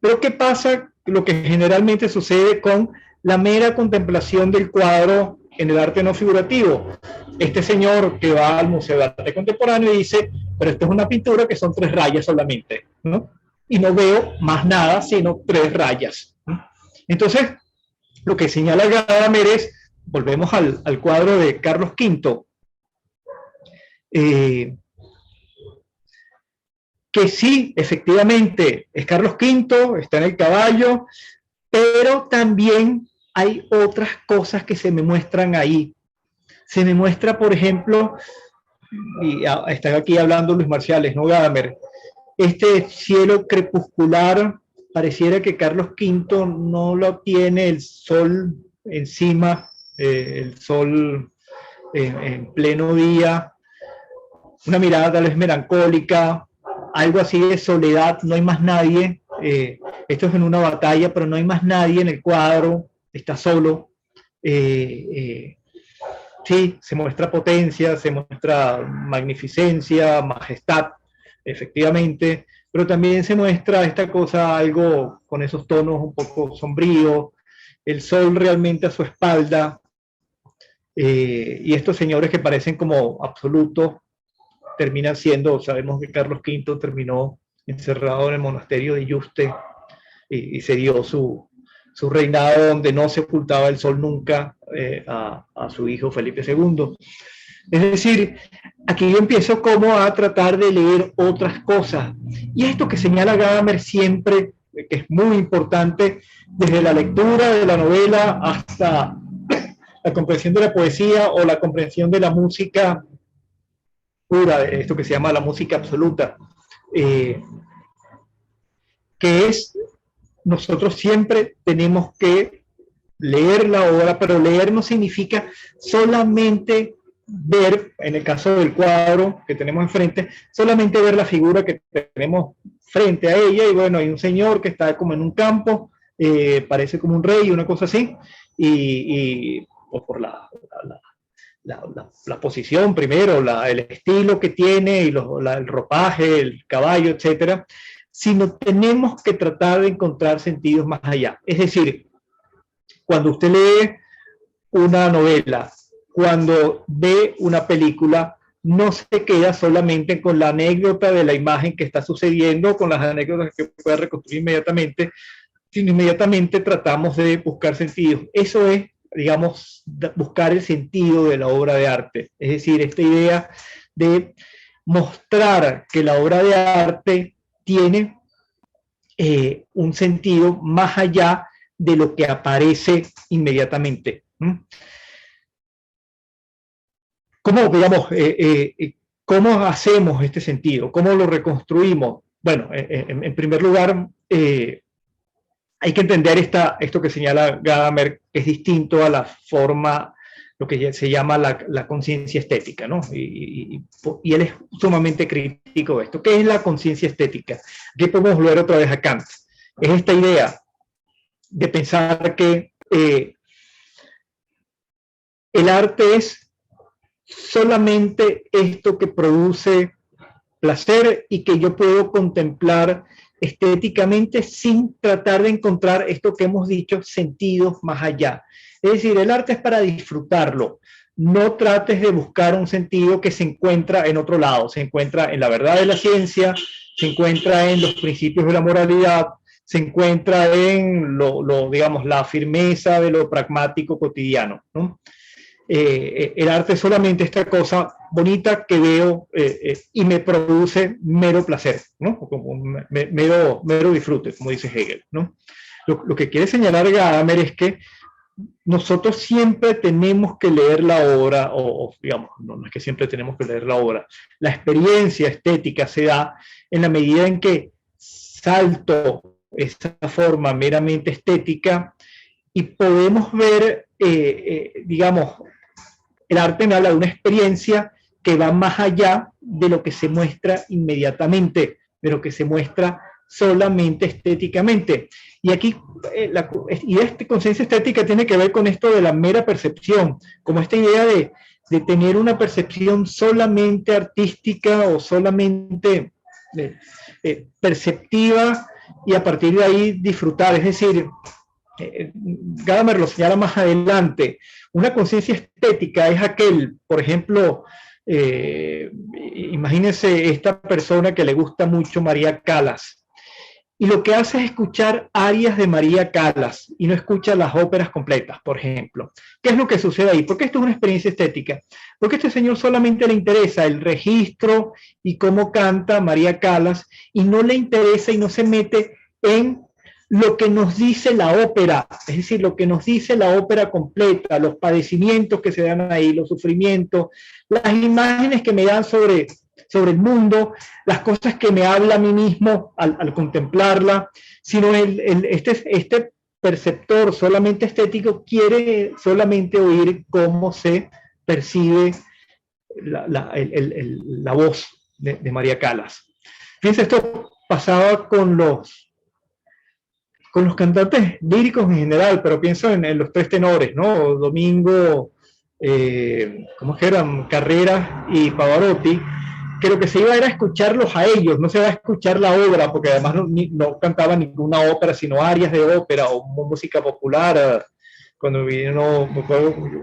Pero ¿qué pasa? Lo que generalmente sucede con la mera contemplación del cuadro en el arte no figurativo. Este señor que va al Museo de Arte Contemporáneo y dice, pero esto es una pintura que son 3 rayas solamente, ¿no? Y no veo más nada sino 3 rayas. Entonces, lo que señala Gadamer es, volvemos al cuadro de Carlos V, que sí, efectivamente, es Carlos V, está en el caballo, pero también hay otras cosas que se me muestran ahí. Se me muestra, por ejemplo, y está aquí hablando Luis Marciales, no Gadamer, este cielo crepuscular pareciera que Carlos V no lo tiene el sol encima, el sol en pleno día, una mirada tal vez melancólica, algo así de soledad, no hay más nadie, esto es en una batalla, pero no hay más nadie en el cuadro, está solo. Sí, se muestra potencia, se muestra magnificencia, majestad, efectivamente, pero también se muestra esta cosa algo con esos tonos un poco sombríos, el sol realmente a su espalda, y estos señores que parecen como absolutos terminan siendo, sabemos que Carlos V terminó encerrado en el monasterio de Yuste y se dio su reinado donde no se ocultaba el sol nunca a su hijo Felipe II. Es decir, aquí yo empiezo como a tratar de leer otras cosas. Y esto que señala Gadamer siempre, que es muy importante, desde la lectura de la novela hasta la comprensión de la poesía o la comprensión de la música pura, esto que se llama la música absoluta, que es, nosotros siempre tenemos que leer la obra, pero leer no significa solamente ver, en el caso del cuadro que tenemos enfrente, solamente ver la figura que tenemos frente a ella, y bueno, hay un señor que está como en un campo, parece como un rey, una cosa así, y por la posición primero, el estilo que tiene, y el ropaje, el caballo, etcétera, sino tenemos que tratar de encontrar sentidos más allá. Es decir, cuando usted lee una novela, cuando ve una película, no se queda solamente con la anécdota de la imagen que está sucediendo, con las anécdotas que puede reconstruir inmediatamente, sino inmediatamente tratamos de buscar sentidos. Eso es, digamos, buscar el sentido de la obra de arte. Es decir, esta idea de mostrar que la obra de arte tiene un sentido más allá de lo que aparece inmediatamente. ¿Cómo, digamos, cómo hacemos este sentido? ¿Cómo lo reconstruimos? Bueno, en primer lugar, hay que entender esto que señala Gadamer, que es distinto a la forma, lo que se llama la conciencia estética, ¿no? Y él es sumamente crítico de esto. ¿Qué es la conciencia estética? Aquí podemos volver otra vez a Kant. Es esta idea de pensar que el arte es solamente esto que produce placer y que yo puedo contemplar estéticamente sin tratar de encontrar esto que hemos dicho, sentidos más allá. Es decir, el arte es para disfrutarlo. No trates de buscar un sentido que se encuentra en otro lado. Se encuentra en la verdad de la ciencia, se encuentra en los principios de la moralidad, se encuentra en digamos, la firmeza de lo pragmático cotidiano, ¿no? El arte es solamente esta cosa bonita que veo y me produce mero placer, ¿no? Como mero disfrute, como dice Hegel, ¿no? Lo que quiere señalar Gadamer es que nosotros siempre tenemos que leer la obra, o digamos, no es que siempre tenemos que leer la obra, la experiencia estética se da en la medida en que salto esa forma meramente estética y podemos ver, digamos, el arte me habla de una experiencia que va más allá de lo que se muestra inmediatamente, de lo que se muestra solamente estéticamente. Y aquí, esta conciencia estética tiene que ver con esto de la mera percepción, como esta idea de tener una percepción solamente artística o solamente perceptiva y a partir de ahí disfrutar. Es decir, Gadamer lo señala más adelante, una conciencia estética es aquel, por ejemplo, imagínense esta persona que le gusta mucho María Callas, y lo que hace es escuchar arias de María Callas y no escucha las óperas completas, por ejemplo. ¿Qué es lo que sucede ahí? Porque esto es una experiencia estética. Porque a este señor solamente le interesa el registro y cómo canta María Callas y no le interesa y no se mete en lo que nos dice la ópera, es decir, lo que nos dice la ópera completa, los padecimientos que se dan ahí, los sufrimientos, las imágenes que me dan sobre sobre el mundo, las cosas que me habla a mí mismo al contemplarla, sino este perceptor solamente estético quiere solamente oír cómo se percibe la voz de María Callas. Fíjense, esto pasaba con los cantantes líricos en general, pero pienso en los tres tenores, ¿no? Domingo, ¿cómo que eran? Carreras y Pavarotti, que lo que se iba era escucharlos a ellos, no se va a escuchar la obra, porque además no cantaban ninguna ópera, sino arias de ópera o música popular. Cuando vino,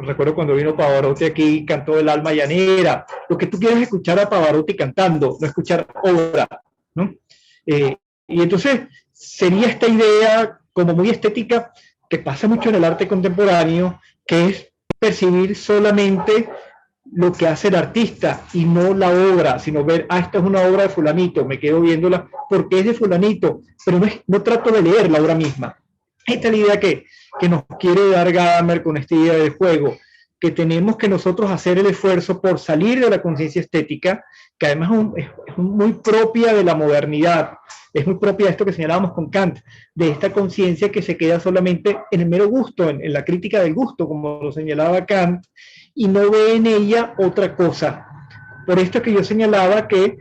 recuerdo cuando vino Pavarotti aquí, cantó El alma llanera. Lo que tú quieres es escuchar a Pavarotti cantando, no escuchar obra, ¿no? Y entonces sería esta idea como muy estética que pasa mucho en el arte contemporáneo, que es percibir solamente lo que hace el artista y no la obra, sino ver, esta es una obra de fulanito, me quedo viéndola porque es de fulanito, pero no trato de leer la obra misma. Esta es la idea que nos quiere dar Gadamer con esta idea del juego, que tenemos que nosotros hacer el esfuerzo por salir de la conciencia estética, que además es muy propia de la modernidad, es muy propia de esto que señalábamos con Kant, de esta conciencia que se queda solamente en el mero gusto, en la crítica del gusto, como lo señalaba Kant, y no ve en ella otra cosa. Por esto que yo señalaba que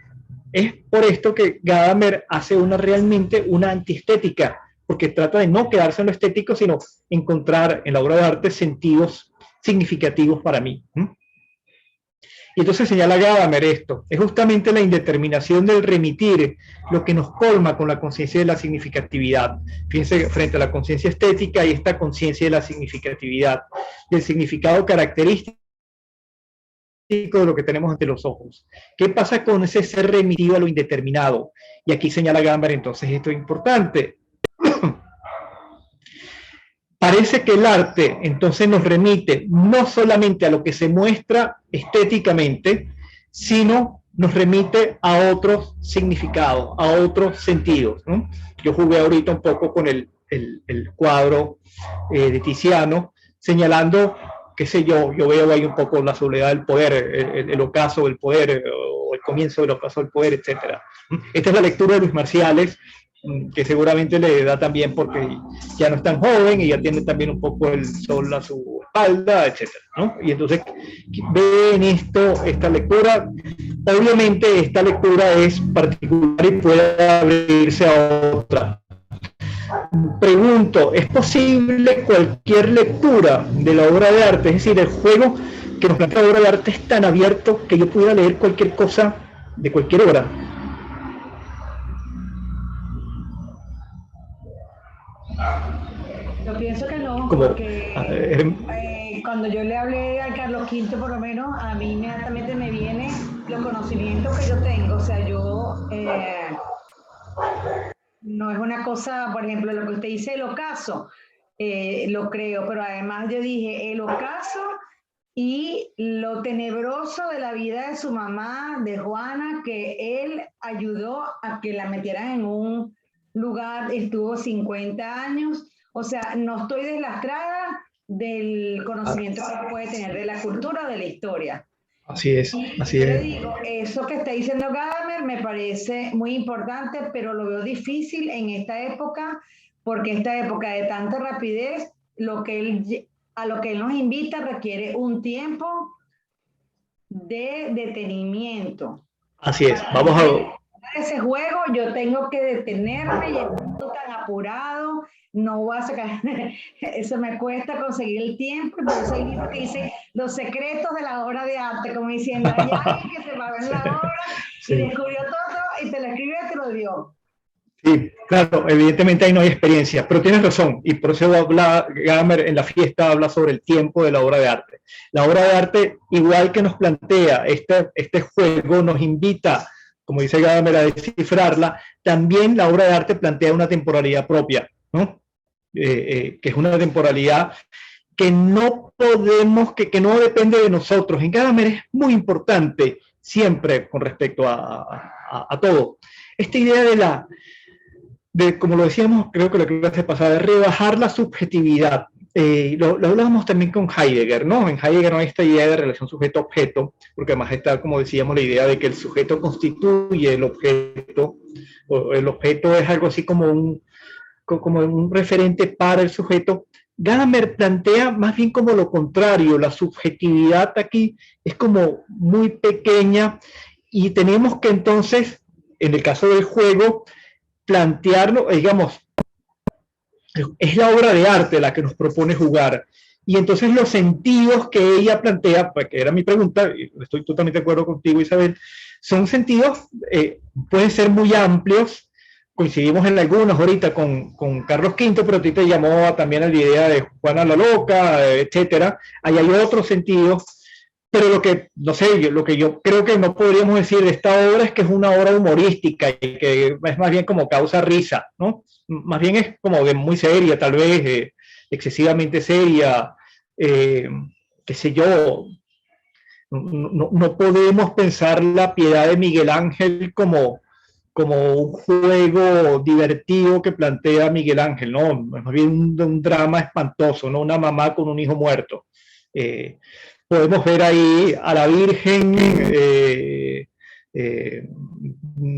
es por esto que Gadamer hace realmente una antiestética, porque trata de no quedarse en lo estético, sino encontrar en la obra de arte sentidos significativos para mí. Y entonces señala Gadamer esto, es justamente la indeterminación del remitir lo que nos colma con la conciencia de la significatividad. Fíjense, frente a la conciencia estética y esta conciencia de la significatividad, del significado característico de lo que tenemos ante los ojos. ¿Qué pasa con ese ser remitido a lo indeterminado? Y aquí señala Gadamer entonces esto es importante. Parece que el arte entonces nos remite no solamente a lo que se muestra estéticamente, sino nos remite a otros significados, a otros sentidos, ¿no? Yo jugué ahorita un poco con el cuadro de Tiziano, señalando, qué sé yo veo ahí un poco la soledad del poder, el ocaso del poder, o el comienzo del ocaso del poder, etc. Esta es la lectura de Luis Marciales, que seguramente le da también porque ya no es tan joven y ya tiene también un poco el sol a su espalda, etcétera, ¿no? Y entonces ve en esta lectura. Obviamente esta lectura es particular y puede abrirse a otra. Pregunto, ¿es posible cualquier lectura de la obra de arte? Es decir, el juego que nos plantea la obra de arte es tan abierto que yo pudiera leer cualquier cosa de cualquier obra. Yo pienso que no, Como, porque cuando yo le hablé a Carlos V, por lo menos, a mí inmediatamente me vienen los conocimientos que yo tengo. O sea, yo no es una cosa, por ejemplo, lo que usted dice, el ocaso, lo creo, pero además yo dije, el ocaso y lo tenebroso de la vida de su mamá, de Juana, que él ayudó a que la metieran en un lugar, estuvo 50 años, o sea, no estoy deslastrada del conocimiento que puede tener de la cultura o de la historia. Así es, así yo es. le digo, eso que está diciendo Gadamer me parece muy importante, pero lo veo difícil en esta época, porque esta época de tanta rapidez, a lo que él nos invita requiere un tiempo de detenimiento. Así es, vamos a... Ese juego yo tengo que detenerme y estoy tan apurado, no voy a sacar, eso me cuesta conseguir el tiempo, y por eso hay libros que dicen los secretos de la obra de arte, como diciendo, hay alguien que se va a ver la obra y descubrió todo y te lo escribió y te lo dio. Sí, claro, evidentemente ahí no hay experiencia, pero tienes razón, y por eso Gadamer en la fiesta habla sobre el tiempo de la obra de arte. La obra de arte, igual que nos plantea este juego, nos invita, como dice Gadamer, a descifrarla. También la obra de arte plantea una temporalidad propia, ¿no? Que es una temporalidad que no podemos, que no depende de nosotros. En Gadamer es muy importante siempre con respecto a todo. Esta idea como lo decíamos, creo que la clase pasada, de rebajar la subjetividad. lo hablábamos también con Heidegger, ¿no? En Heidegger no hay esta idea de relación sujeto-objeto, porque además está, como decíamos, la idea de que el sujeto constituye el objeto, o el objeto es algo así como un referente para el sujeto. Gadamer plantea más bien como lo contrario, la subjetividad aquí es como muy pequeña y tenemos que entonces, en el caso del juego, plantearlo, digamos, es la obra de arte la que nos propone jugar. Y entonces los sentidos que ella plantea, que era mi pregunta, y estoy totalmente de acuerdo contigo, Isabel, son sentidos, pueden ser muy amplios, coincidimos en algunos ahorita con Carlos V, pero a ti te llamó también a la idea de Juana la Loca, etcétera. Ahí hay otros sentidos, pero lo que, no sé, lo que yo creo que no podríamos decir de esta obra es que es una obra humorística y que es más bien como causa risa, ¿no? Más bien es como de muy seria, tal vez, excesivamente seria, qué sé yo. No podemos pensar la piedad de Miguel Ángel como un juego divertido que plantea Miguel Ángel, ¿no? Es más bien un drama espantoso, ¿no? Una mamá con un hijo muerto. Podemos ver ahí a la Virgen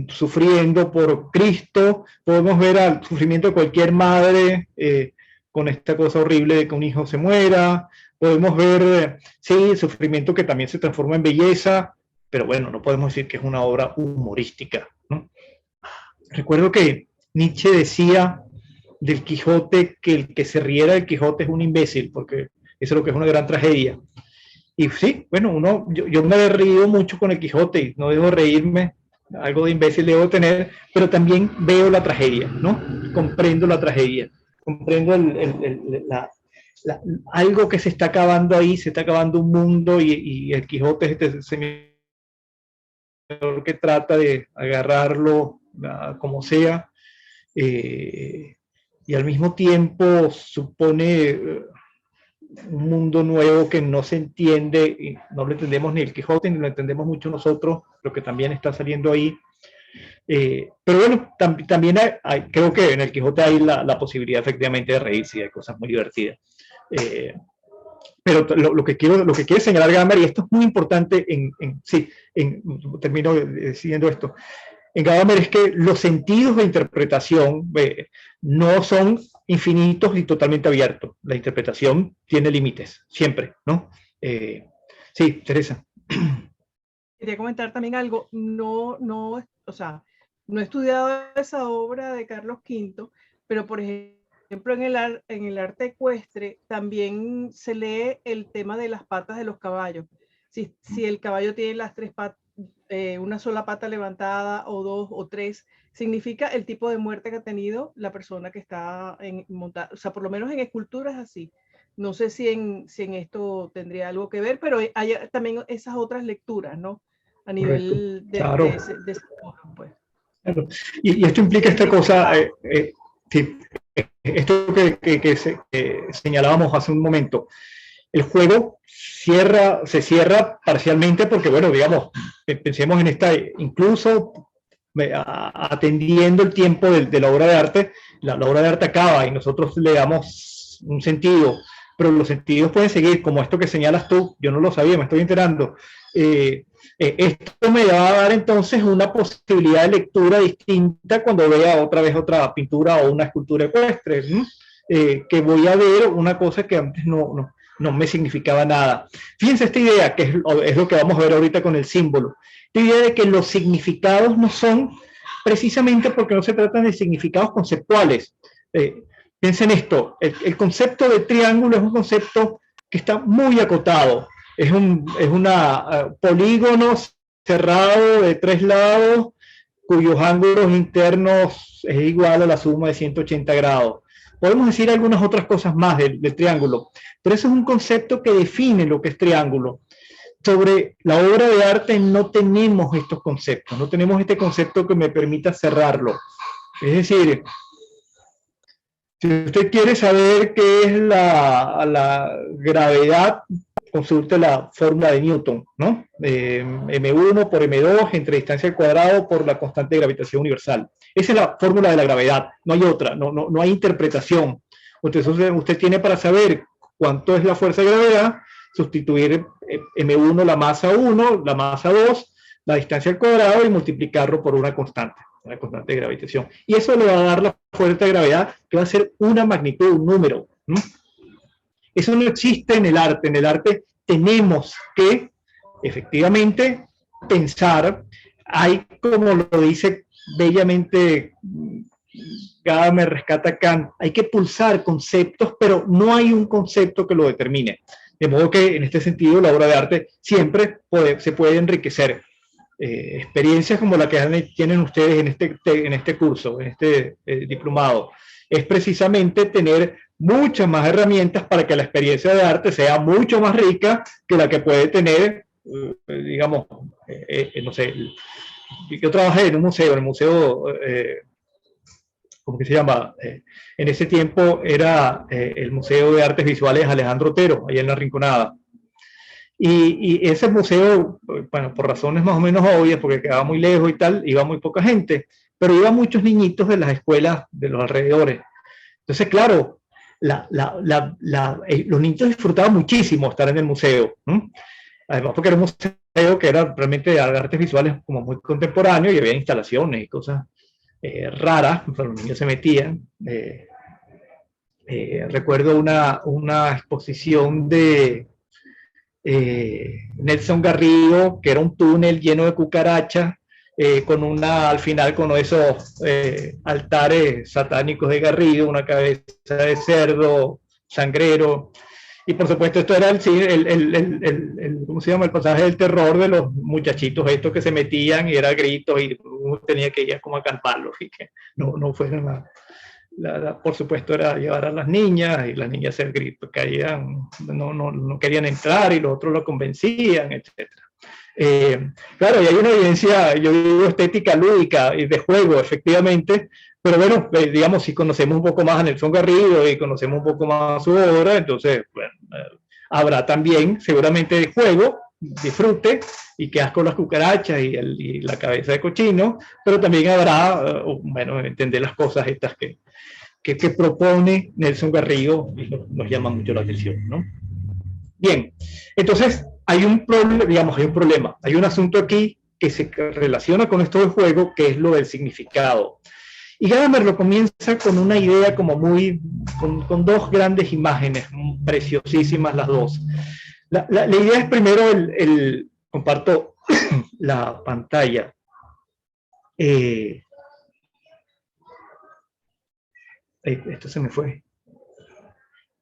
sufriendo por Cristo, podemos ver al sufrimiento de cualquier madre con esta cosa horrible de que un hijo se muera, podemos ver, sí, el sufrimiento que también se transforma en belleza, pero bueno, no podemos decir que es una obra humorística, ¿no? Recuerdo que Nietzsche decía del Quijote que el que se riera del Quijote es un imbécil, porque eso es lo que es una gran tragedia. Y sí, bueno, yo me he reído mucho con el Quijote y no debo reírme, algo de imbécil debo tener, pero también veo la tragedia, ¿no? Comprendo la tragedia, comprendo algo que se está acabando ahí, se está acabando un mundo y el Quijote es este señor que trata de agarrarlo como sea, y al mismo tiempo supone un mundo nuevo que no se entiende, y no lo entendemos ni el Quijote, ni lo entendemos mucho nosotros, lo que también está saliendo ahí. Pero bueno, también creo que en el Quijote hay la posibilidad efectivamente de reírse y hay cosas muy divertidas. Pero lo que quiere señalar Gadamer, y esto es muy importante, termino diciendo esto, en Gadamer es que los sentidos de interpretación no son infinitos y totalmente abiertos. La interpretación tiene límites, siempre, ¿no? Sí, Teresa. Quería comentar también algo, o sea, no he estudiado esa obra de Carlos V, pero por ejemplo en el arte ecuestre también se lee el tema de las patas de los caballos. Si el caballo tiene las tres patas, una sola pata levantada o dos o tres, significa el tipo de muerte que ha tenido la persona que está montada. O sea, por lo menos en esculturas así. No sé si en esto tendría algo que ver, pero hay también esas otras lecturas, ¿no? A nivel claro. de ese pues. Claro. Y esto implica esta cosa, sí, esto que señalábamos hace un momento. El juego se cierra parcialmente porque, bueno, digamos, pensemos en esta, incluso atendiendo el tiempo de la obra de arte, la obra de arte acaba y nosotros le damos un sentido, pero los sentidos pueden seguir, como esto que señalas tú, yo no lo sabía, me estoy enterando. Esto me va a dar entonces una posibilidad de lectura distinta cuando vea otra vez otra pintura o una escultura ecuestre, que voy a ver una cosa que antes no me significaba nada. Fíjense esta idea, que es lo que vamos a ver ahorita con el símbolo. Esta idea de que los significados no son precisamente porque no se tratan de significados conceptuales. Piensen esto, el concepto de triángulo es un concepto que está muy acotado. Es un polígono cerrado de 3 lados cuyos ángulos internos es igual a la suma de 180 grados. Podemos decir algunas otras cosas más del triángulo, pero eso es un concepto que define lo que es triángulo. Sobre la obra de arte no tenemos estos conceptos, no tenemos este concepto que me permita cerrarlo. Es decir, si usted quiere saber qué es la gravedad, consulte la fórmula de Newton, ¿no? M1 por M2 entre distancia al cuadrado por la constante de gravitación universal. Esa es la fórmula de la gravedad, no hay otra, no hay interpretación. Entonces usted tiene para saber cuánto es la fuerza de gravedad, sustituir m1 la masa 1, la masa 2, la distancia al cuadrado y multiplicarlo por una constante de gravitación. Y eso le va a dar la fuerza de gravedad, que va a ser una magnitud, un número. Eso no existe en el arte. En el arte tenemos que, efectivamente, pensar. Hay, como lo dice bellamente Gadamer, rescata Kant, hay que pulsar conceptos, pero no hay un concepto que lo determine. De modo que, en este sentido, la obra de arte siempre se puede enriquecer. Experiencias como la que tienen ustedes en este curso, en este diplomado, es precisamente tener muchas más herramientas para que la experiencia de arte sea mucho más rica que la que puede tener, digamos, no sé, yo trabajé en un museo, en el museo, ¿cómo que se llama? En ese tiempo era el Museo de Artes Visuales Alejandro Otero, allá en La Rinconada. Y ese museo, bueno, por razones más o menos obvias, porque quedaba muy lejos y tal, iba muy poca gente, pero iban muchos niñitos de las escuelas de los alrededores. Entonces, claro, los niños disfrutaban muchísimo estar en el museo, ¿no? Además porque era un museo que era realmente de artes visuales como muy contemporáneo y había instalaciones y cosas raras, pero los niños se metían. Recuerdo una exposición de Nelson Garrido, que era un túnel lleno de cucarachas, al final con esos altares satánicos de Garrido, una cabeza de cerdo, sangrero, y por supuesto esto era ¿cómo se llama? El pasaje del terror de los muchachitos estos que se metían y era gritos y uno tenía que ir como a calmarlos y que no fueran por supuesto era llevar a las niñas y las niñas se caían, no querían entrar y los otros lo convencían, etc. Claro, y hay una evidencia, yo digo, estética lúdica y de juego, efectivamente, pero bueno, digamos, si conocemos un poco más a Nelson Garrido y conocemos un poco más su obra, entonces, bueno, habrá también seguramente de juego, disfrute y que asco las cucarachas y la cabeza de cochino, pero también habrá, bueno, entender las cosas estas que propone Nelson Garrido y nos llama mucho la atención, ¿no? Bien, entonces hay un problema, hay un asunto aquí que se relaciona con esto del juego, que es lo del significado. Y Gadamer lo comienza con una idea como con dos grandes imágenes, preciosísimas las dos. La idea es primero comparto la pantalla. Esto se me fue.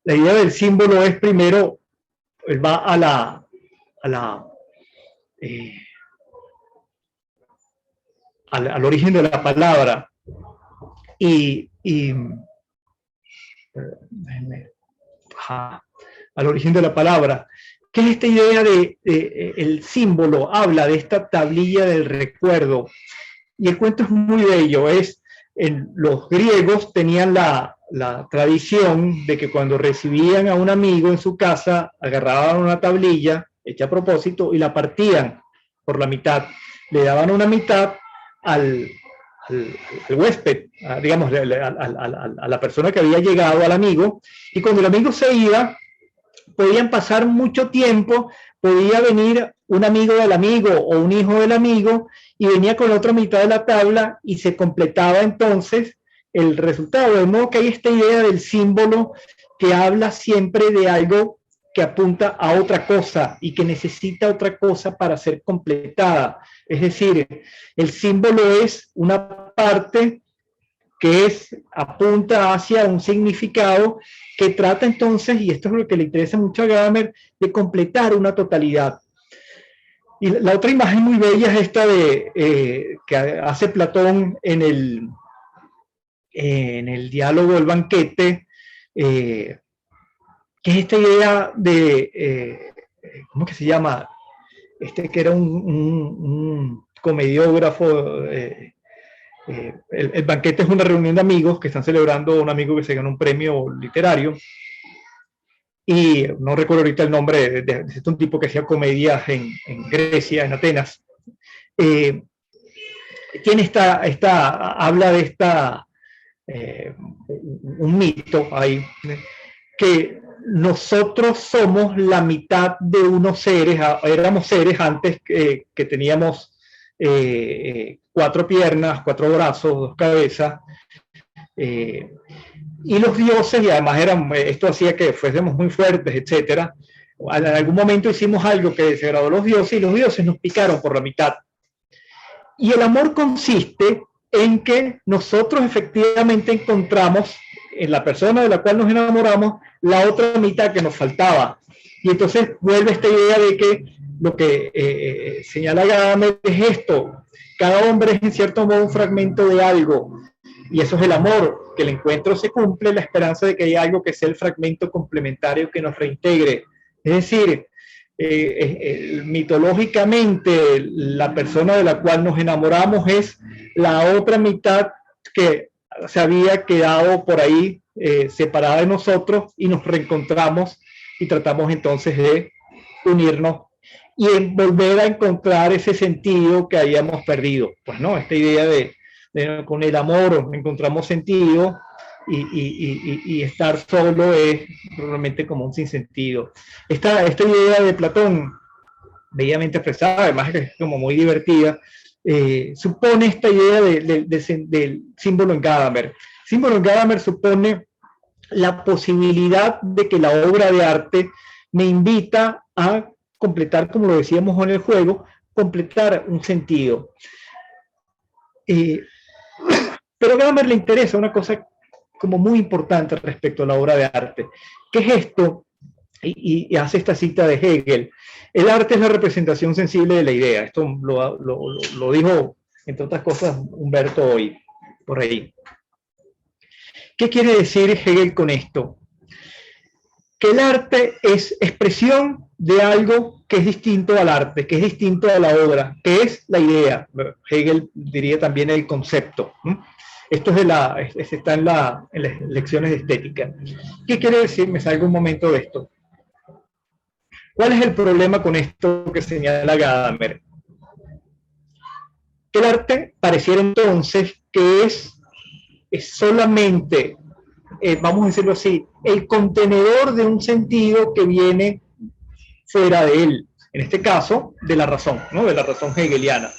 La idea del símbolo es primero, va al origen de la palabra al origen de la palabra. ¿Qué es esta idea el símbolo? Habla de esta tablilla del recuerdo. Y el cuento es muy bello. Los griegos tenían la tradición de que cuando recibían a un amigo en su casa, agarraban una tablilla hecha a propósito y la partían por la mitad. Le daban una mitad al huésped, digamos, a la persona que había llegado, al amigo, y cuando el amigo se iba, podían pasar mucho tiempo, podía venir un amigo del amigo o un hijo del amigo y venía con la otra mitad de la tabla y se completaba entonces el resultado. De modo que hay esta idea del símbolo que habla siempre de algo que apunta a otra cosa y que necesita otra cosa para ser completada. Es decir, el símbolo es una parte que apunta hacia un significado que trata entonces, y esto es lo que le interesa mucho a Gadamer, de completar una totalidad. Y la otra imagen muy bella es esta que hace Platón en el diálogo del banquete, que es esta idea ¿cómo que se llama? Que era un comediógrafo. El banquete es una reunión de amigos que están celebrando a un amigo que se ganó un premio literario. Y no recuerdo ahorita el nombre, es un tipo que hacía comedias en Grecia, en Atenas. Habla de esta un mito ahí, que nosotros somos la mitad de unos seres, éramos seres antes que teníamos 4 piernas, 4 brazos, 2 cabezas, y los dioses, y además esto hacía que fuésemos muy fuertes, etcétera. En algún momento hicimos algo que desagradó a los dioses y los dioses nos picaron por la mitad. Y el amor consiste en que nosotros efectivamente encontramos en la persona de la cual nos enamoramos la otra mitad que nos faltaba. Y entonces vuelve esta idea de que lo que señala Gadamer es esto: cada hombre es en cierto modo un fragmento de algo, y eso es el amor, que el encuentro se cumple, la esperanza de que haya algo que sea el fragmento complementario que nos reintegre. Es decir, mitológicamente la persona de la cual nos enamoramos es la otra mitad que se había quedado por ahí separada de nosotros, y nos reencontramos y tratamos entonces de unirnos y en volver a encontrar ese sentido que habíamos perdido. Pues no, esta idea de con el amor encontramos sentido, y estar solo es realmente como un sinsentido. Esta idea de Platón, bellamente expresada, además que es como muy divertida, supone esta idea del símbolo en Gadamer. El símbolo en Gadamer supone la posibilidad de que la obra de arte me invita a completar, como lo decíamos en el juego, completar un sentido. Pero a Gadamer le interesa una cosa como muy importante respecto a la obra de arte, que es esto, y hace esta cita de Hegel: el arte es la representación sensible de la idea. Esto lo dijo, entre otras cosas, Humberto hoy, por ahí. ¿Qué quiere decir Hegel con esto? Que el arte es expresión de algo que es distinto al arte, que es distinto a la obra, que es la idea. Hegel diría también el concepto. Esto está en las lecciones de estética. ¿Qué quiere decir? Me salgo un momento de esto. ¿Cuál es el problema con esto que señala Gadamer? Que el arte pareciera entonces que es solamente, vamos a decirlo así, el contenedor de un sentido que viene fuera de él, en este caso de la razón, ¿no? De la razón hegeliana.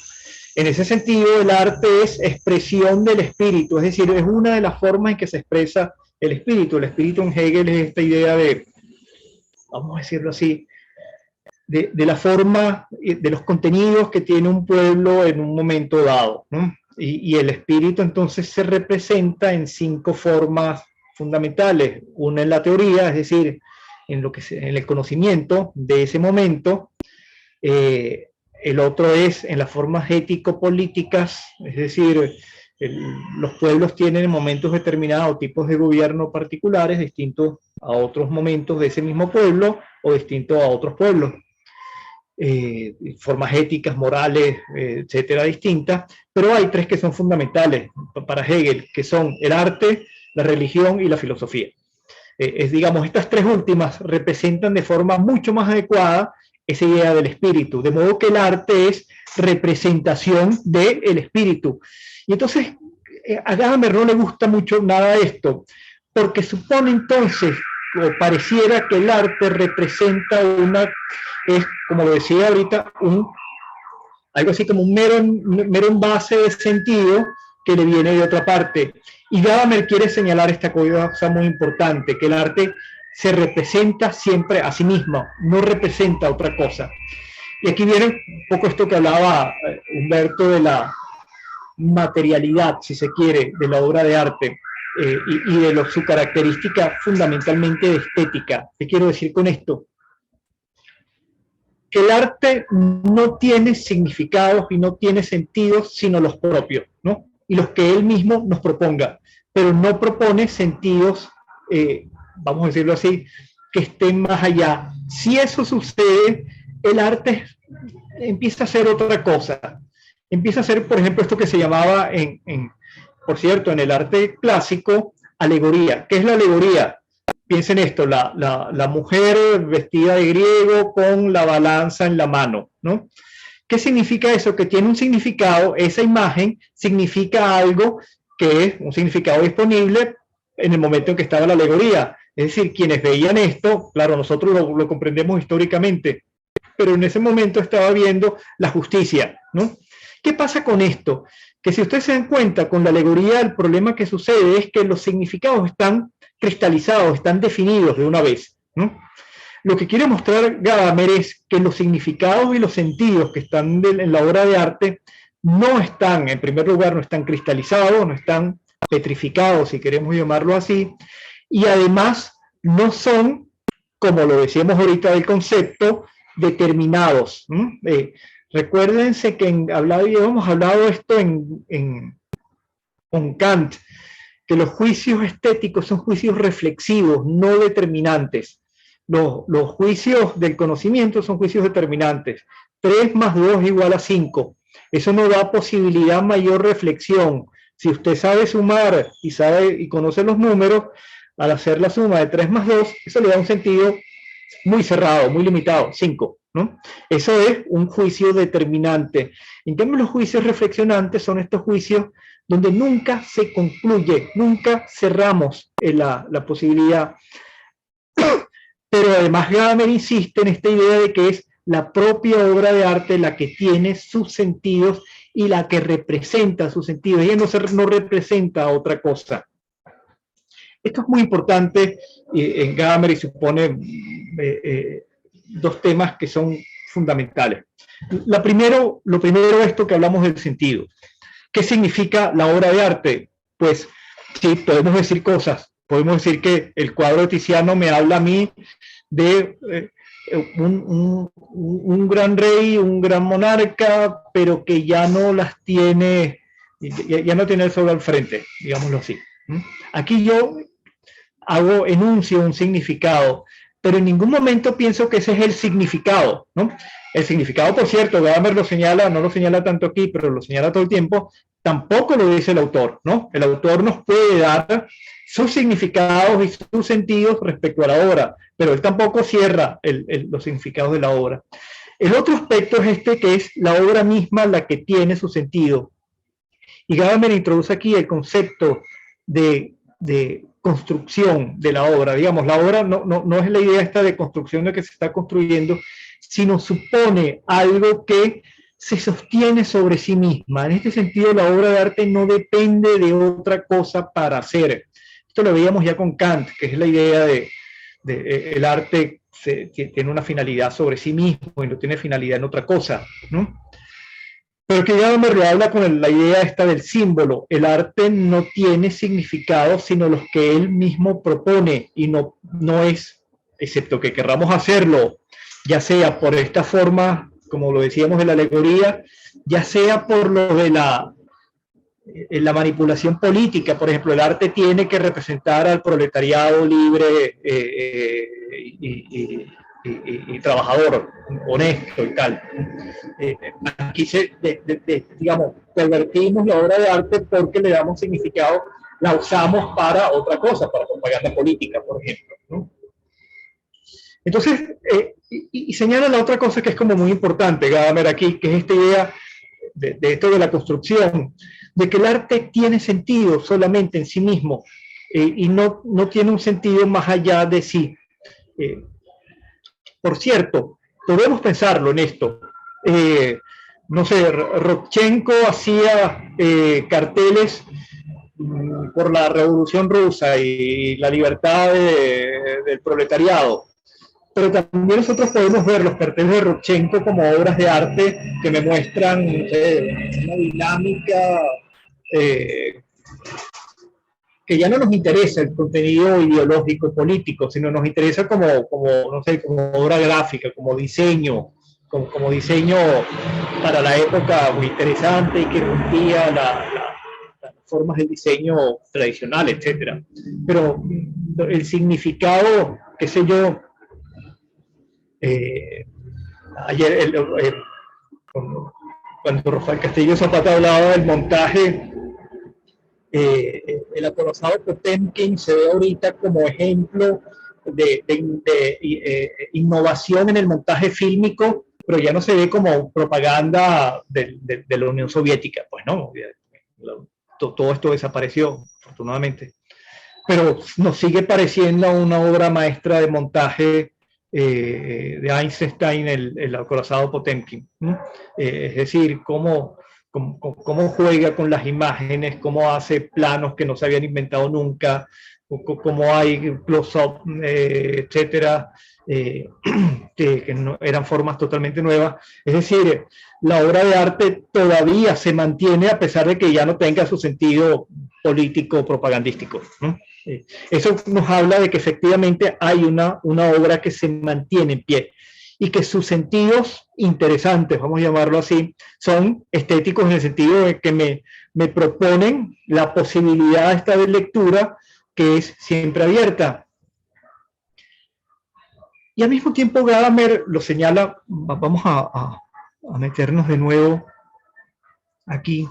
En ese sentido, el arte es expresión del espíritu, es decir, es una de las formas en que se expresa el espíritu. El espíritu en Hegel es esta idea de, vamos a decirlo así, de la forma, de los contenidos que tiene un pueblo en un momento dado, ¿no? Y el espíritu entonces se representa en 5 formas fundamentales. Una en la teoría, es decir, en el conocimiento de ese momento. El otro es en las formas ético-políticas, es decir, los pueblos tienen en momentos determinados tipos de gobierno particulares distintos a otros momentos de ese mismo pueblo o distintos a otros pueblos. Formas éticas, morales, etcétera, distintas, pero hay 3 que son fundamentales para Hegel, que son el arte, la religión y la filosofía. Digamos, estas 3 últimas representan de forma mucho más adecuada esa idea del espíritu, de modo que el arte es representación del espíritu. Y entonces a Gadamer no le gusta mucho nada de esto, porque supone entonces, o pareciera que el arte representa es, como lo decía ahorita, algo así como un mero envase de sentido que le viene de otra parte. Y Gadamer quiere señalar esta cosa muy importante, que el arte se representa siempre a sí mismo, no representa otra cosa. Y aquí viene un poco esto que hablaba Humberto de la materialidad, si se quiere, de la obra de arte, y de su característica fundamentalmente de estética. ¿Qué quiero decir con esto? Que el arte no tiene significados y no tiene sentidos sino los propios, ¿no? Y los que él mismo nos proponga, pero no propone sentidos, vamos a decirlo así, que estén más allá. Si eso sucede, el arte empieza a ser otra cosa. Empieza a ser, por ejemplo, esto que se llamaba, por cierto, en el arte clásico, alegoría. ¿Qué es la alegoría? Piensen esto, la mujer vestida de griego con la balanza en la mano, ¿no? ¿Qué significa eso? Que tiene un significado, esa imagen significa algo que es un significado disponible en el momento en que estaba la alegoría. Es decir, quienes veían esto, claro, nosotros lo comprendemos históricamente, pero en ese momento estaba viendo la justicia, ¿no? ¿Qué pasa con esto? Que si ustedes se dan cuenta, con la alegoría el problema que sucede es que los significados están cristalizados, están definidos de una vez, ¿no? Lo que quiere mostrar Gadamer es que los significados y los sentidos que están en la obra de arte no están, en primer lugar, no están cristalizados, no están petrificados, si queremos llamarlo así, y además no son, como lo decíamos ahorita del concepto, determinados. Recuérdense que habíamos hablado esto con Kant, que los juicios estéticos son juicios reflexivos, no determinantes. Los juicios del conocimiento son juicios determinantes. 3 más 2 igual a 5. Eso no da posibilidad a mayor reflexión. Si usted sabe sumar y conoce los números, al hacer la suma de 3 más 2, eso le da un sentido muy cerrado, muy limitado, 5, ¿no? Eso es un juicio determinante. En cambio, los juicios reflexionantes son estos juicios donde nunca se concluye, nunca cerramos la posibilidad. Pero además Gadamer insiste en esta idea de que es la propia obra de arte la que tiene sus sentidos y la que representa sus sentidos. Ella no representa otra cosa. Esto es muy importante en Gadamer y supone 2 temas que son fundamentales. Lo primero esto que hablamos del sentido. ¿Qué significa la obra de arte? Pues sí, podemos decir cosas. Podemos decir que el cuadro de Tiziano me habla a mí de un gran rey, un gran monarca, pero que ya no las tiene, ya no tiene el sol al frente, digámoslo así. Aquí yo enuncio un significado, pero en ningún momento pienso que ese es el significado, ¿no? El significado, por cierto, Gadamer lo señala, no lo señala tanto aquí, pero lo señala todo el tiempo, tampoco lo dice el autor, ¿no? El autor nos puede dar sus significados y sus sentidos respecto a la obra, pero él tampoco cierra los significados de la obra. El otro aspecto es que es la obra misma la que tiene su sentido. Y Gadamer introduce aquí el concepto de construcción de la obra. Digamos, la obra no es la idea esta de construcción de que se está construyendo, sino supone algo que se sostiene sobre sí misma. En este sentido, la obra de arte no depende de otra cosa para hacer. Esto lo veíamos ya con Kant, que es la idea de el arte tiene una finalidad sobre sí mismo y no tiene finalidad en otra cosa, ¿no? Pero que Gadamer lo habla con la idea esta del símbolo. El arte no tiene significado, sino los que él mismo propone, y no es, excepto que querramos hacerlo, ya sea por esta forma, como lo decíamos de la alegoría, ya sea por lo de la manipulación política. Por ejemplo, el arte tiene que representar al proletariado libre y trabajador, honesto y tal. Aquí digamos, pervertimos la obra de arte porque le damos significado, la usamos para otra cosa, para propaganda política, por ejemplo, ¿no? Entonces, y señala la otra cosa que es como muy importante, Gadamer aquí, que es esta idea de esto de la construcción, de que el arte tiene sentido solamente en sí mismo y no tiene un sentido más allá de sí. Por cierto, podemos pensarlo en esto. No sé, Rodchenko hacía carteles por la Revolución Rusa y la libertad del proletariado. Pero también nosotros podemos ver los carteles de Rodchenko como obras de arte que me muestran una dinámica que ya no nos interesa el contenido ideológico y político, sino nos interesa como obra gráfica, como diseño para la época muy interesante y que rompía las formas del diseño tradicional, etc. Pero el significado, qué sé yo, ayer cuando Rafael Castillo Zapata hablaba del montaje, el acorazado Potemkin se ve ahorita como ejemplo de innovación en el montaje fílmico, pero ya no se ve como propaganda de la Unión Soviética, pues no, todo esto desapareció, afortunadamente. Pero nos sigue pareciendo una obra maestra de montaje de Eisenstein, el acorazado Potemkin, ¿no? Es decir, cómo juega con las imágenes, cómo hace planos que no se habían inventado nunca, cómo hay close-up, etcétera, que no, eran formas totalmente nuevas. Es decir, la obra de arte todavía se mantiene a pesar de que ya no tenga su sentido político propagandístico, ¿no? Eso nos habla de que efectivamente hay una obra que se mantiene en pie y que sus sentidos interesantes, vamos a llamarlo así, son estéticos en el sentido de que me proponen la posibilidad esta de lectura que es siempre abierta. Y al mismo tiempo Gadamer lo señala, vamos a meternos de nuevo aquí,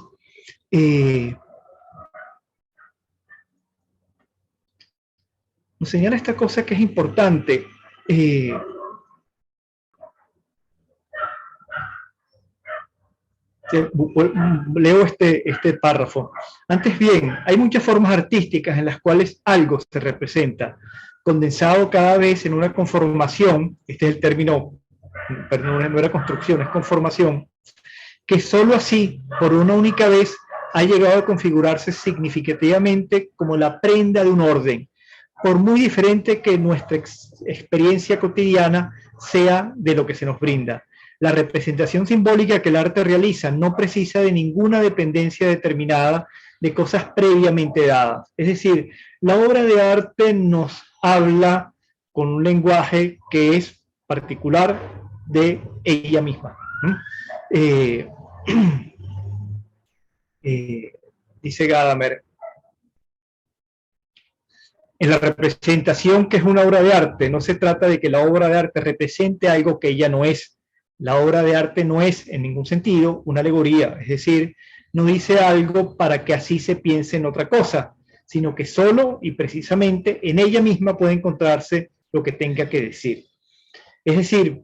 nos señala esta cosa que es importante. Leo este párrafo. Antes bien, hay muchas formas artísticas en las cuales algo se representa, condensado cada vez en una conformación, este es el término, perdón, no era construcción, es conformación, que solo así, por una única vez, ha llegado a configurarse significativamente como la prenda de un orden, por muy diferente que nuestra experiencia cotidiana sea de lo que se nos brinda. La representación simbólica que el arte realiza no precisa de ninguna dependencia determinada de cosas previamente dadas. Es decir, la obra de arte nos habla con un lenguaje que es particular de ella misma. Dice Gadamer, en la representación que es una obra de arte, no se trata de que la obra de arte represente algo que ella no es. La obra de arte no es, en ningún sentido, una alegoría, es decir, no dice algo para que así se piense en otra cosa, sino que solo y precisamente en ella misma puede encontrarse lo que tenga que decir. Es decir,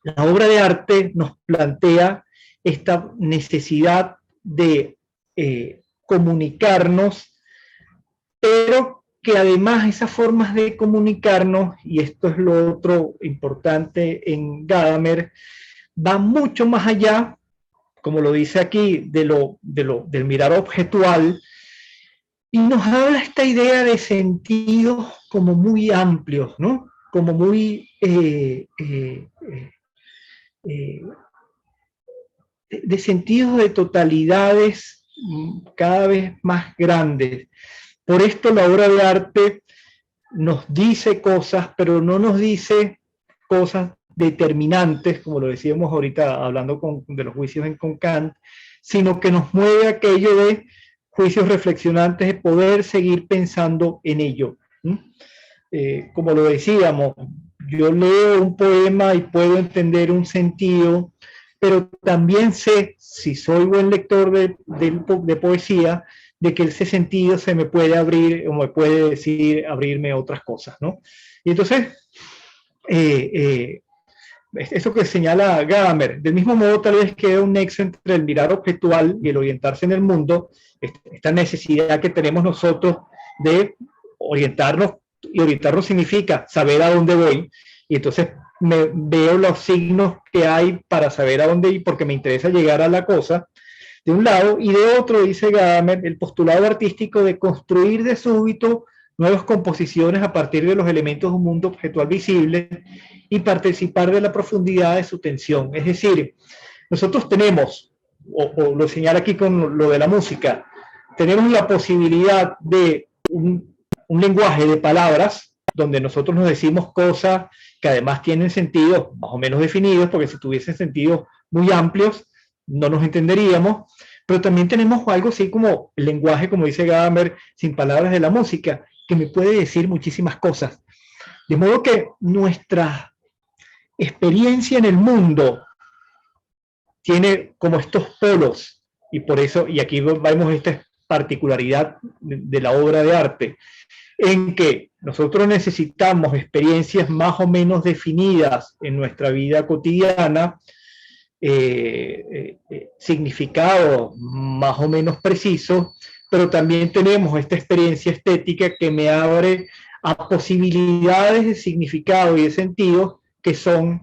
la obra de arte nos plantea esta necesidad de comunicarnos, pero que además esas formas de comunicarnos, y esto es lo otro importante en Gadamer, va mucho más allá, como lo dice aquí, del mirar objetual, y nos habla esta idea de sentidos como muy amplios, ¿no? Como muy de sentidos de totalidades cada vez más grandes. Por esto la obra de arte nos dice cosas, pero no nos dice cosas determinantes, como lo decíamos ahorita hablando de los juicios con Kant, sino que nos mueve aquello de juicios reflexionantes, de poder seguir pensando en ello. Como lo decíamos, yo leo un poema y puedo entender un sentido, pero también sé, si soy buen lector de poesía, de que ese sentido se me puede abrir o me puede decir abrirme otras cosas, ¿no? Y entonces, eso que señala Gadamer, del mismo modo tal vez queda un nexo entre el mirar objetual y el orientarse en el mundo, esta necesidad que tenemos nosotros de orientarnos, y orientarnos significa saber a dónde voy, y entonces veo los signos que hay para saber a dónde ir porque me interesa llegar a la cosa, de un lado, y de otro, dice Gadamer, el postulado artístico de construir de súbito nuevas composiciones a partir de los elementos de un mundo objetual visible y participar de la profundidad de su tensión. Es decir, nosotros tenemos, o lo señala aquí con lo de la música, tenemos la posibilidad de un lenguaje de palabras donde nosotros nos decimos cosas que además tienen sentidos más o menos definidos, porque si tuviesen sentidos muy amplios, no nos entenderíamos, pero también tenemos algo así como el lenguaje, como dice Gadamer, sin palabras de la música, que me puede decir muchísimas cosas. De modo que nuestra experiencia en el mundo tiene como estos polos, y por eso, y aquí vemos esta particularidad de la obra de arte, en que nosotros necesitamos experiencias más o menos definidas en nuestra vida cotidiana, significados más o menos precisos, pero también tenemos esta experiencia estética que me abre a posibilidades de significado y de sentido que son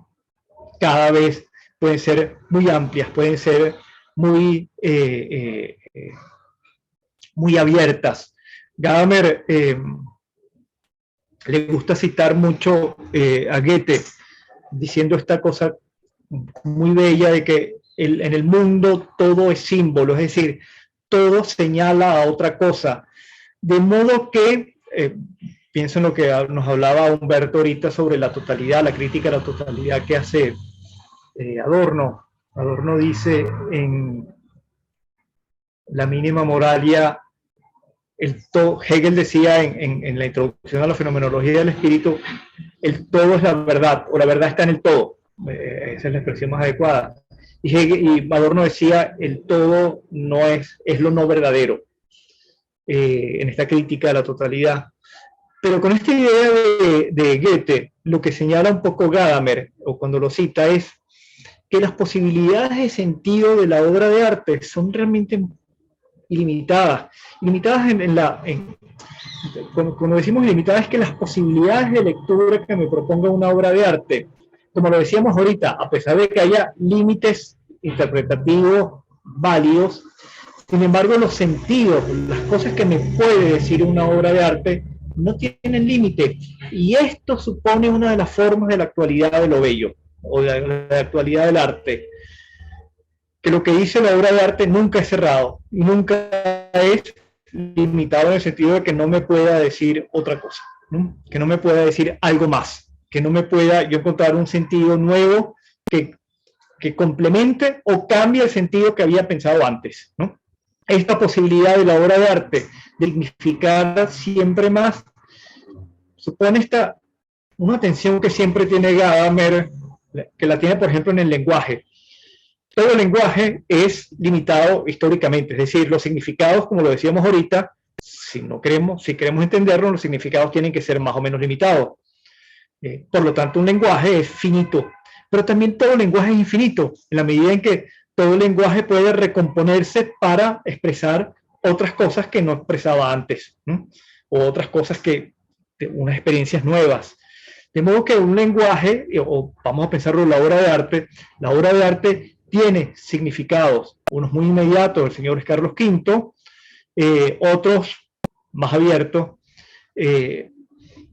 cada vez, pueden ser muy amplias, pueden ser muy, muy abiertas. Gadamer le gusta citar mucho a Goethe, diciendo esta cosa muy bella de que en el mundo todo es símbolo, es decir, todo señala a otra cosa. De modo que, pienso en lo que nos hablaba Humberto ahorita sobre la totalidad, la crítica a la totalidad que hace Adorno. Adorno dice en La mínima moralia, Hegel decía en la introducción a la fenomenología del espíritu, el todo es la verdad, o la verdad está en el todo. Esa es la expresión más adecuada. Y Adorno decía, el todo no es lo no verdadero, en esta crítica a la totalidad. Pero con esta idea de Goethe, lo que señala un poco Gadamer, o cuando lo cita, es que las posibilidades de sentido de la obra de arte son realmente ilimitadas. Ilimitadas cuando decimos ilimitadas, es que las posibilidades de lectura que me proponga una obra de arte, como lo decíamos ahorita, a pesar de que haya límites interpretativos válidos, sin embargo los sentidos, las cosas que me puede decir una obra de arte, no tienen límite. Y esto supone una de las formas de la actualidad de lo bello, o de la actualidad del arte. Que lo que dice la obra de arte nunca es cerrado, y nunca es limitado en el sentido de que no me pueda decir otra cosa, ¿no? Que no me pueda decir algo más, que no me pueda yo encontrar un sentido nuevo que complemente o cambie el sentido que había pensado antes, ¿no? Esta posibilidad de la obra de arte de significar siempre más supone una tensión que siempre tiene Gadamer, que la tiene por ejemplo en el lenguaje. Todo el lenguaje es limitado históricamente, es decir, los significados, como lo decíamos ahorita, si queremos entenderlo, los significados tienen que ser más o menos limitados. Por lo tanto, un lenguaje es finito, pero también todo lenguaje es infinito, en la medida en que todo lenguaje puede recomponerse para expresar otras cosas que no expresaba antes, ¿no? O otras cosas unas experiencias nuevas. De modo que un lenguaje, o vamos a pensarlo en la obra de arte tiene significados, unos muy inmediatos, el señor Carlos V, otros más abiertos,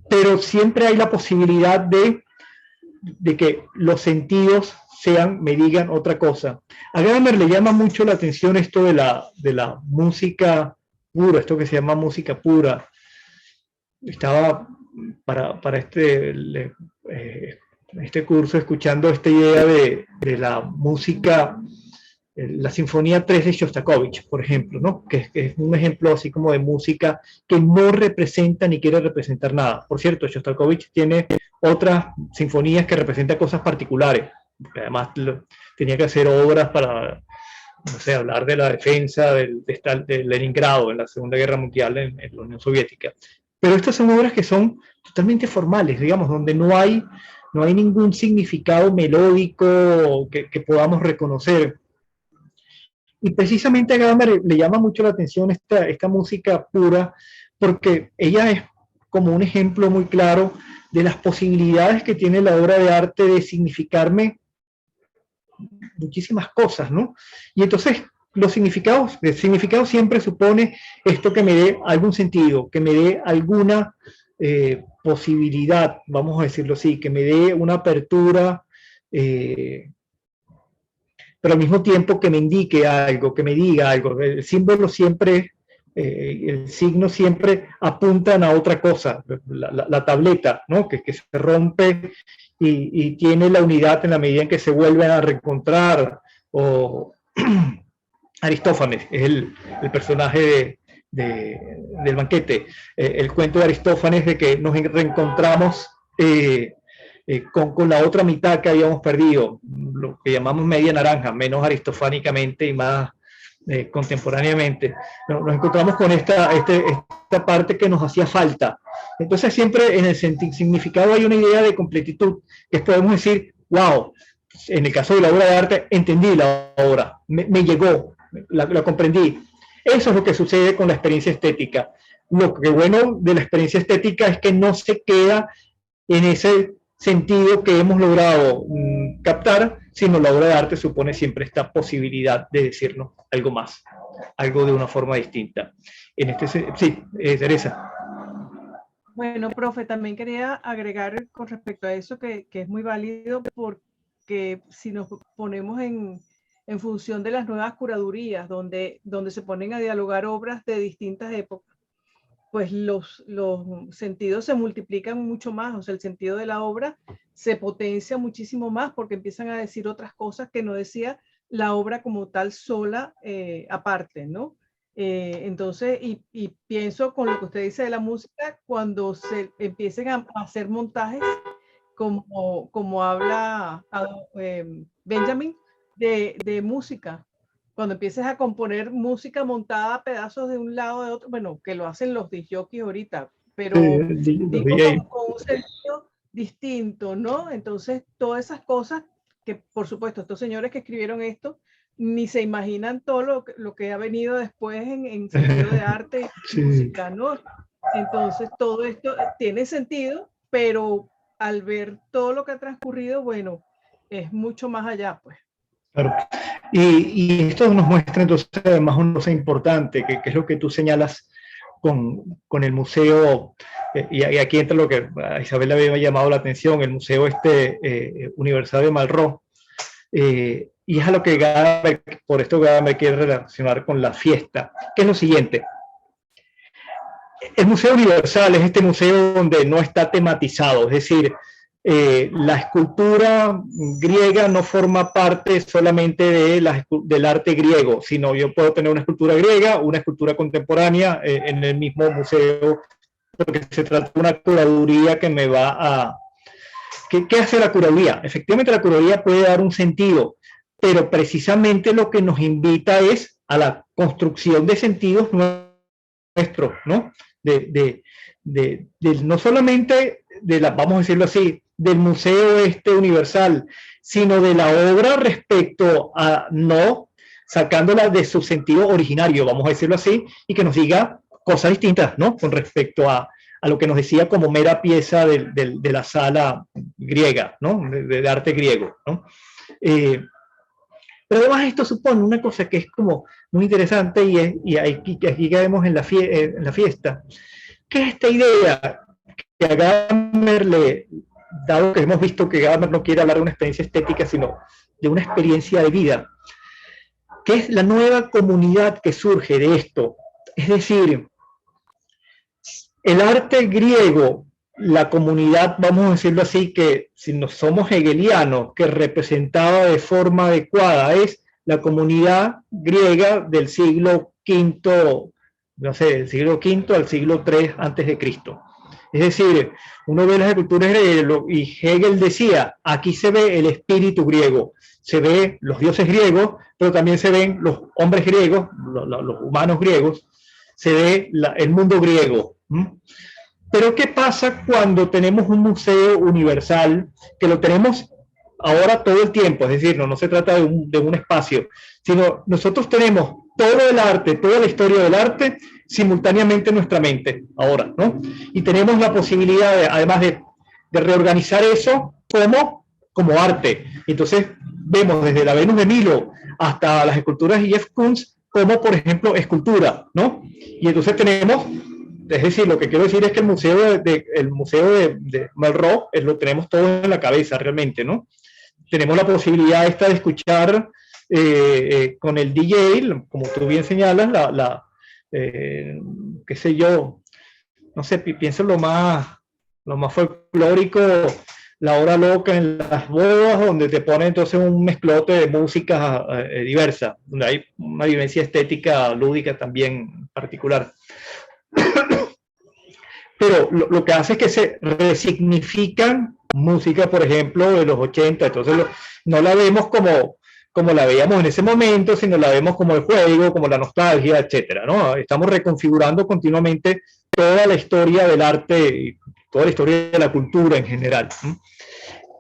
pero siempre hay la posibilidad de que los sentidos me digan otra cosa. A Gadamer le llama mucho la atención esto de la música pura, esto que se llama música pura. Estaba para este curso escuchando esta idea de la música, la Sinfonía 3 de Shostakovich, por ejemplo, ¿no? Que es un ejemplo así como de música que no representa ni quiere representar nada. Por cierto, Shostakovich tiene otras sinfonías que representan cosas particulares. Además, tenía que hacer obras para, no sé, hablar de la defensa de Leningrado en la Segunda Guerra Mundial en la Unión Soviética. Pero estas son obras que son totalmente formales, digamos, donde no hay ningún significado melódico que podamos reconocer. Y precisamente a Gadamer le llama mucho la atención esta música pura, porque ella es como un ejemplo muy claro de las posibilidades que tiene la obra de arte de significarme muchísimas cosas, ¿no? Y entonces el significado siempre supone esto que me dé algún sentido, que me dé alguna posibilidad, vamos a decirlo así, que me dé una apertura, pero al mismo tiempo que me indique algo, que me diga algo. El símbolo siempre, el signo siempre apuntan a otra cosa, la tableta, ¿no? que se rompe y tiene la unidad en la medida en que se vuelven a reencontrar. O Aristófanes es el personaje del banquete, el cuento de Aristófanes de que nos reencontramos con la otra mitad que habíamos perdido, lo que llamamos media naranja, menos aristofánicamente y más contemporáneamente. Nos encontramos con esta parte que nos hacía falta. Entonces siempre en el significado hay una idea de completitud, que podemos decir, wow, en el caso de la obra de arte, entendí la obra, me llegó, la comprendí. Eso es lo que sucede con la experiencia estética. Lo que bueno de la experiencia estética es que no se queda en ese sentido que hemos logrado captar, sino la obra de arte supone siempre esta posibilidad de decirnos algo más, algo de una forma distinta. En este, sí, Teresa. Bueno, profe, también quería agregar con respecto a eso que es muy válido, porque si nos ponemos en función de las nuevas curadurías, donde se ponen a dialogar obras de distintas épocas, pues los sentidos se multiplican mucho más, o sea, el sentido de la obra se potencia muchísimo más porque empiezan a decir otras cosas que no decía la obra como tal sola, aparte, ¿no? Entonces, y pienso con lo que usted dice de la música, cuando se empiecen a hacer montajes, como habla Benjamin, de música, cuando empieces a componer música montada a pedazos de un lado de otro, bueno, que lo hacen los disjockeys ahorita, pero digo con un sentido distinto, ¿no? Entonces, todas esas cosas que, por supuesto, estos señores que escribieron esto, ni se imaginan todo lo que ha venido después en sentido de arte y música, ¿no? Entonces, todo esto tiene sentido, pero al ver todo lo que ha transcurrido, bueno, es mucho más allá, pues. Claro. Y esto nos muestra entonces además una cosa importante, que es lo que tú señalas con el museo, y aquí entra lo que a Isabel le había llamado la atención, el Museo Universal de Malraux, y es a lo que Gadamer, por esto Gadamer quiere relacionar con la fiesta, que es lo siguiente. El Museo Universal es este museo donde no está tematizado, es decir, la escultura griega no forma parte solamente del arte griego, sino yo puedo tener una escultura griega, una escultura contemporánea en el mismo museo, porque se trata de una curaduría que me va a... ¿Qué hace la curaduría? Efectivamente la curaduría puede dar un sentido, pero precisamente lo que nos invita es a la construcción de sentidos nuestros, ¿no? No solamente vamos a decirlo así, del Museo Universal, sino de la obra respecto a no sacándola de su sentido originario, vamos a decirlo así, y que nos diga cosas distintas, ¿no? Con respecto a lo que nos decía como mera pieza de la sala griega, ¿no? De arte griego, ¿no? Pero además esto supone una cosa que es como muy interesante y aquí caemos en la fiesta, que es esta idea que a Gadamer dado que hemos visto que Gadamer no quiere hablar de una experiencia estética, sino de una experiencia de vida, que es la nueva comunidad que surge de esto. Es decir, el arte griego, la comunidad, vamos a decirlo así, que si no somos hegelianos, que representaba de forma adecuada, es la comunidad griega del siglo V, no sé, del siglo V al siglo III antes de Cristo. Es decir, uno ve las esculturas griegas y Hegel decía, aquí se ve el espíritu griego, se ve los dioses griegos, pero también se ven los hombres griegos, los humanos griegos, se ve el mundo griego. Pero ¿qué pasa cuando tenemos un museo universal que lo tenemos ahora todo el tiempo? Es decir, no se trata de un espacio, sino nosotros tenemos todo el arte, toda la historia del arte simultáneamente en nuestra mente ahora, ¿no? Y tenemos la posibilidad, además de reorganizar eso como arte. Entonces vemos desde la Venus de Milo hasta las esculturas de Jeff Koons como, por ejemplo, escultura, ¿no? Y entonces tenemos, es decir, lo que quiero decir es que el museo de Malraux lo tenemos todo en la cabeza realmente, ¿no? Tenemos la posibilidad esta de escuchar con el DJ, como tú bien señalas, qué sé yo, no sé, pienso lo más folclórico, la hora loca en las bodas, donde te pone entonces un mezclote de músicas diversas, donde hay una vivencia estética lúdica también particular. Pero lo que hace es que se resignifican música, por ejemplo, de los 80, entonces no la vemos como la veíamos en ese momento, sino la vemos como el juego, como la nostalgia, etcétera, ¿no? Estamos reconfigurando continuamente toda la historia del arte, toda la historia de la cultura en general.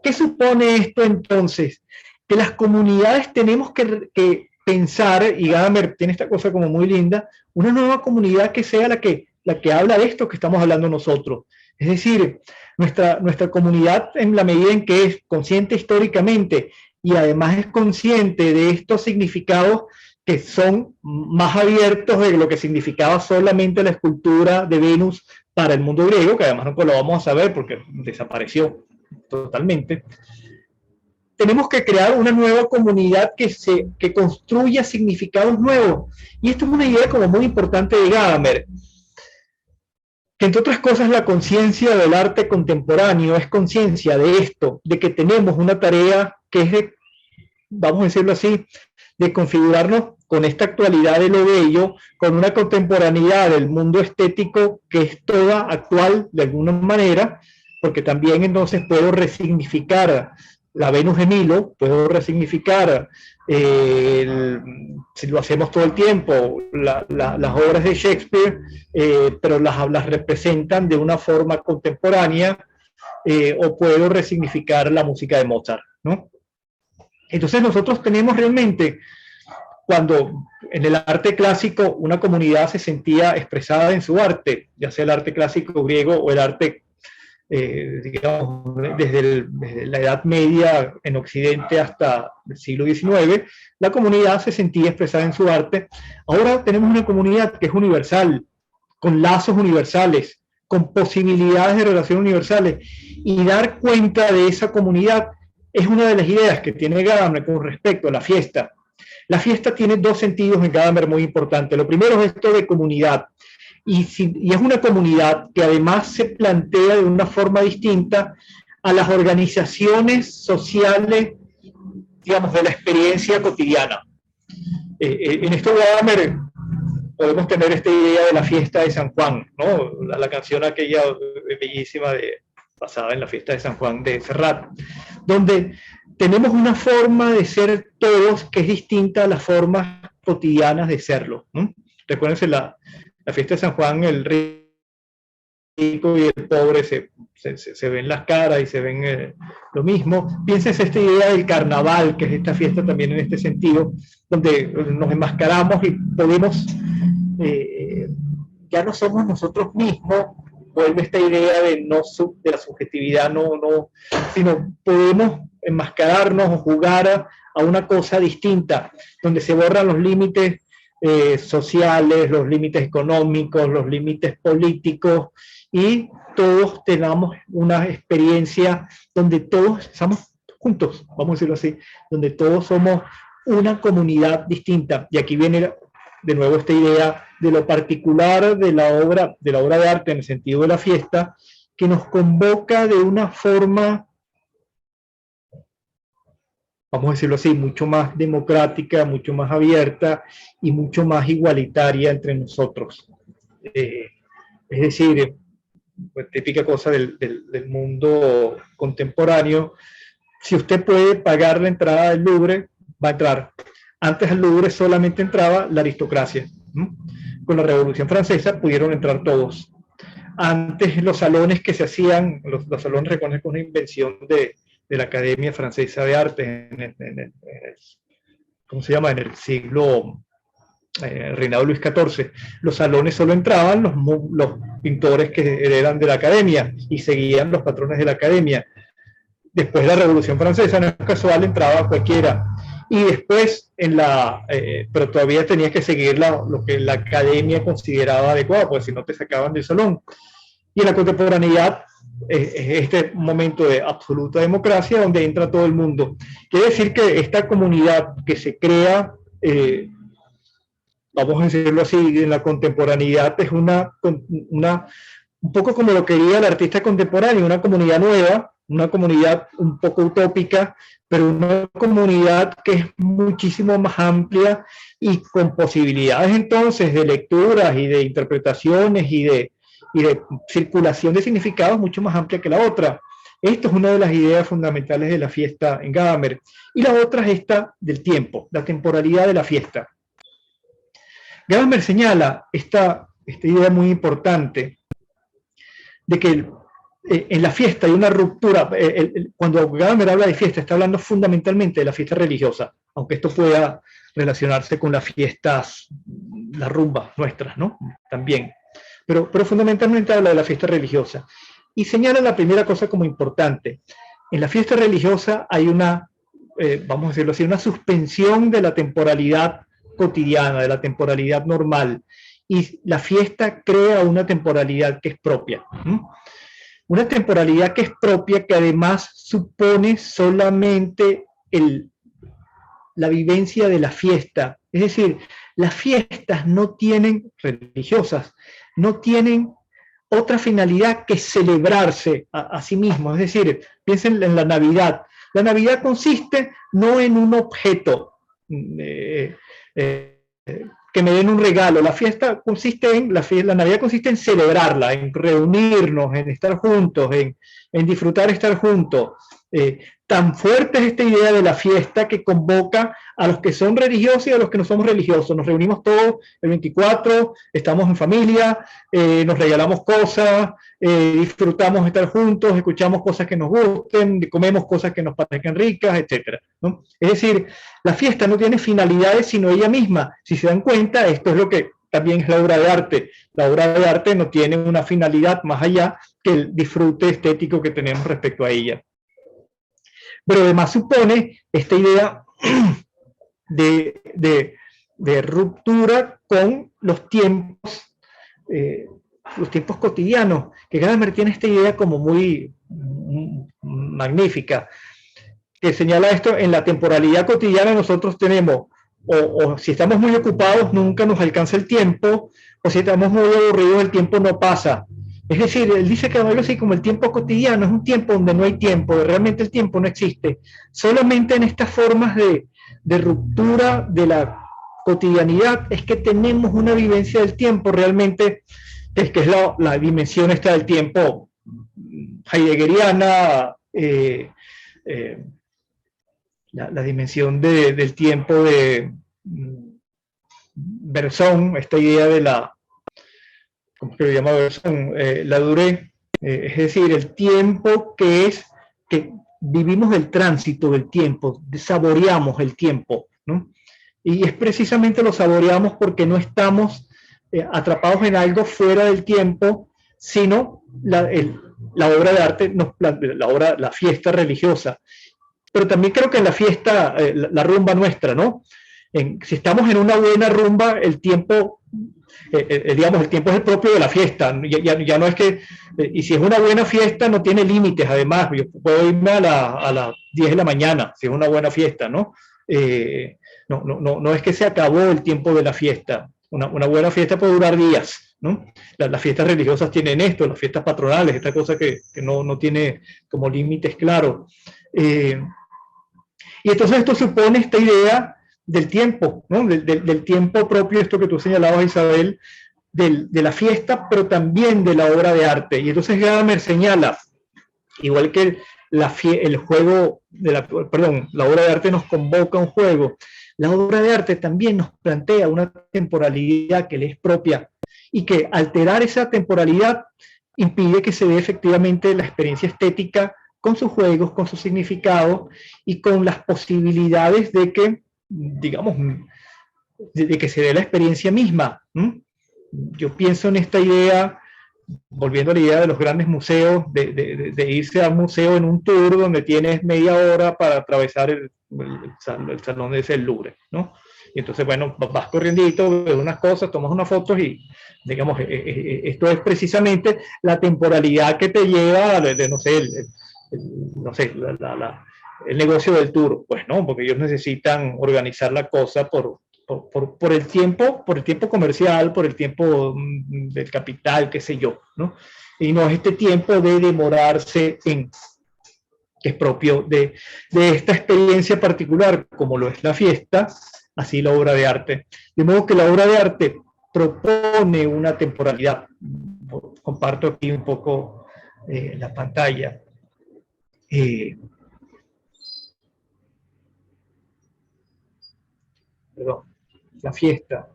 ¿Qué supone esto entonces? Que las comunidades tenemos que pensar, y Gadamer tiene esta cosa como muy linda, una nueva comunidad que sea la que habla de esto que estamos hablando nosotros. Es decir, nuestra comunidad, en la medida en que es consciente históricamente y además es consciente de estos significados que son más abiertos de lo que significaba solamente la escultura de Venus para el mundo griego, que además no lo vamos a saber porque desapareció totalmente. Tenemos que crear una nueva comunidad que construya significados nuevos. Y esto es una idea como muy importante de Gadamer, que entre otras cosas la conciencia del arte contemporáneo es conciencia de esto, de que tenemos una tarea que es de, vamos a decirlo así, de configurarnos con esta actualidad de lo bello, con una contemporaneidad del mundo estético que es toda actual de alguna manera, porque también entonces puedo resignificar la Venus de Milo, puedo resignificar, si lo hacemos todo el tiempo, las obras de Shakespeare, pero las representan de una forma contemporánea, o puedo resignificar la música de Mozart, ¿no? Entonces nosotros tenemos realmente, cuando en el arte clásico una comunidad se sentía expresada en su arte, ya sea el arte clásico griego o el arte digamos, desde la Edad Media en Occidente hasta el siglo XIX, la comunidad se sentía expresada en su arte. Ahora tenemos una comunidad que es universal, con lazos universales, con posibilidades de relación universales, y dar cuenta de esa comunidad es una de las ideas que tiene Gadamer con respecto a la fiesta. La fiesta tiene dos sentidos en Gadamer muy importantes. Lo primero es esto de comunidad. Y es una comunidad que además se plantea de una forma distinta a las organizaciones sociales, digamos, de la experiencia cotidiana. En esto Gadamer podemos tener esta idea de la fiesta de San Juan, ¿no? La canción aquella bellísima basada en la fiesta de San Juan de Serrat, donde tenemos una forma de ser todos que es distinta a las formas cotidianas de serlo, ¿no? Recuérdense la fiesta de San Juan, el rico y el pobre se ven las caras y se ven lo mismo. Piénsense esta idea del carnaval, que es esta fiesta también en este sentido, donde nos enmascaramos y podemos, ya no somos nosotros mismos, vuelve esta idea de la subjetividad, sino podemos enmascararnos o jugar a una cosa distinta, donde se borran los límites sociales, los límites económicos, los límites políticos, y todos tengamos una experiencia donde todos estamos juntos, vamos a decirlo así, donde todos somos una comunidad distinta. Y aquí viene de nuevo esta idea de lo particular de la obra de arte en el sentido de la fiesta, que nos convoca de una forma, vamos a decirlo así, mucho más democrática, mucho más abierta y mucho más igualitaria entre nosotros. Es decir, pues, típica cosa del mundo contemporáneo, si usted puede pagar la entrada del Louvre, va a entrar. Antes al Louvre solamente entraba la aristocracia. Con la Revolución Francesa pudieron entrar todos. Antes los salones que se hacían, los salones reconocen una invención de la Academia Francesa de Arte, ¿cómo se llama? En el siglo reinado Luis XIV. Los salones solo entraban los pintores que eran de la Academia y seguían los patrones de la Academia. Después de la Revolución Francesa, no es casual, entraba cualquiera. Y después, pero todavía tenías que seguir lo que la Academia consideraba adecuado, porque si no te sacaban del salón. Y en la contemporaneidad, este momento de absoluta democracia donde entra todo el mundo. Quiere decir que esta comunidad que se crea, vamos a decirlo así, en la contemporaneidad es un poco como lo quería el artista contemporáneo, una comunidad nueva, una comunidad un poco utópica, pero una comunidad que es muchísimo más amplia y con posibilidades entonces de lecturas y de interpretaciones y de circulación de significados mucho más amplia que la otra. Esto es una de las ideas fundamentales de la fiesta en Gadamer. Y la otra es esta del tiempo, la temporalidad de la fiesta. Gadamer señala esta idea muy importante de que en la fiesta hay una ruptura. Cuando Gadamer habla de fiesta, está hablando fundamentalmente de la fiesta religiosa, aunque esto pueda relacionarse con las fiestas, las rumbas nuestras, ¿no? También. Pero fundamentalmente habla de la fiesta religiosa. Y señala la primera cosa como importante. En la fiesta religiosa hay una, vamos a decirlo así, una suspensión de la temporalidad cotidiana, de la temporalidad normal. Y la fiesta crea una temporalidad que es propia. Una temporalidad que es propia, que además supone solamente la vivencia de la fiesta. Es decir, las fiestas no tienen, religiosas, no tienen otra finalidad que celebrarse a sí mismos. Es decir, piensen en la Navidad. La Navidad consiste no en un objeto que me den un regalo. La fiesta consiste en, la Navidad consiste en celebrarla, en reunirnos, en estar juntos, en disfrutar estar juntos. Tan fuerte es esta idea de la fiesta que convoca a los que son religiosos y a los que no somos religiosos. Nos reunimos todos el 24, estamos en familia, nos regalamos cosas, disfrutamos estar juntos, escuchamos cosas que nos gusten, comemos cosas que nos parezcan ricas, etc., ¿no? Es decir, la fiesta no tiene finalidades sino ella misma. Si se dan cuenta, esto es lo que también es la obra de arte. La obra de arte no tiene una finalidad más allá que el disfrute estético que tenemos respecto a ella. Pero además supone esta idea de ruptura con los tiempos cotidianos, que Gadamer tiene esta idea como muy magnífica, que señala esto: en la temporalidad cotidiana nosotros tenemos, o si estamos muy ocupados nunca nos alcanza el tiempo, o si estamos muy aburridos el tiempo no pasa. Es decir, él dice que algo así como el tiempo cotidiano es un tiempo donde no hay tiempo, realmente el tiempo no existe. Solamente en estas formas de ruptura de la cotidianidad es que tenemos una vivencia del tiempo realmente, que es la dimensión esta del tiempo heideggeriana, la dimensión del tiempo de Berzón, esta idea de la, ¿cómo se llama Berzón? La durée, es decir, el tiempo que vivimos del tránsito del tiempo, saboreamos el tiempo, ¿no? Y es precisamente lo saboreamos porque no estamos atrapados en algo fuera del tiempo, sino la obra de arte, la fiesta religiosa. Pero también creo que en la fiesta, la rumba nuestra, ¿no? Si estamos en una buena rumba, el tiempo, digamos, el tiempo es el propio de la fiesta. Ya no es que, y si es una buena fiesta, no tiene límites, además. Yo puedo irme a las 10 de la mañana, si es una buena fiesta, ¿no? No es que se acabó el tiempo de la fiesta. Una buena fiesta puede durar días, ¿no? Las fiestas religiosas tienen esto, las fiestas patronales, esta cosa que no tiene como límites claros. Y entonces esto supone esta idea del tiempo, ¿no? Del tiempo propio, esto que tú señalabas, Isabel, de la fiesta, pero también de la obra de arte. Y entonces Gadamer señala, igual que el juego, la obra de arte nos convoca a un juego, la obra de arte también nos plantea una temporalidad que le es propia y que alterar esa temporalidad impide que se dé efectivamente la experiencia estética con sus juegos, con sus significados y con las posibilidades de que, digamos, de que se dé la experiencia misma. Yo pienso en esta idea, volviendo a la idea de los grandes museos, de irse al museo en un tour donde tienes media hora para atravesar el salón de el Louvre, ¿no? Y entonces, bueno, vas corriendo, ves unas cosas, tomas unas fotos y, digamos, esto es precisamente la temporalidad que te lleva no sé, el negocio del tour. Pues no, porque ellos necesitan organizar la cosa por el tiempo comercial, por el tiempo del capital, qué sé yo, ¿no? Y no es este tiempo de demorarse que es propio de esta experiencia particular, como lo es la fiesta, así la obra de arte. De modo que la obra de arte propone una temporalidad. Comparto aquí un poco la pantalla. Perdón, la fiesta.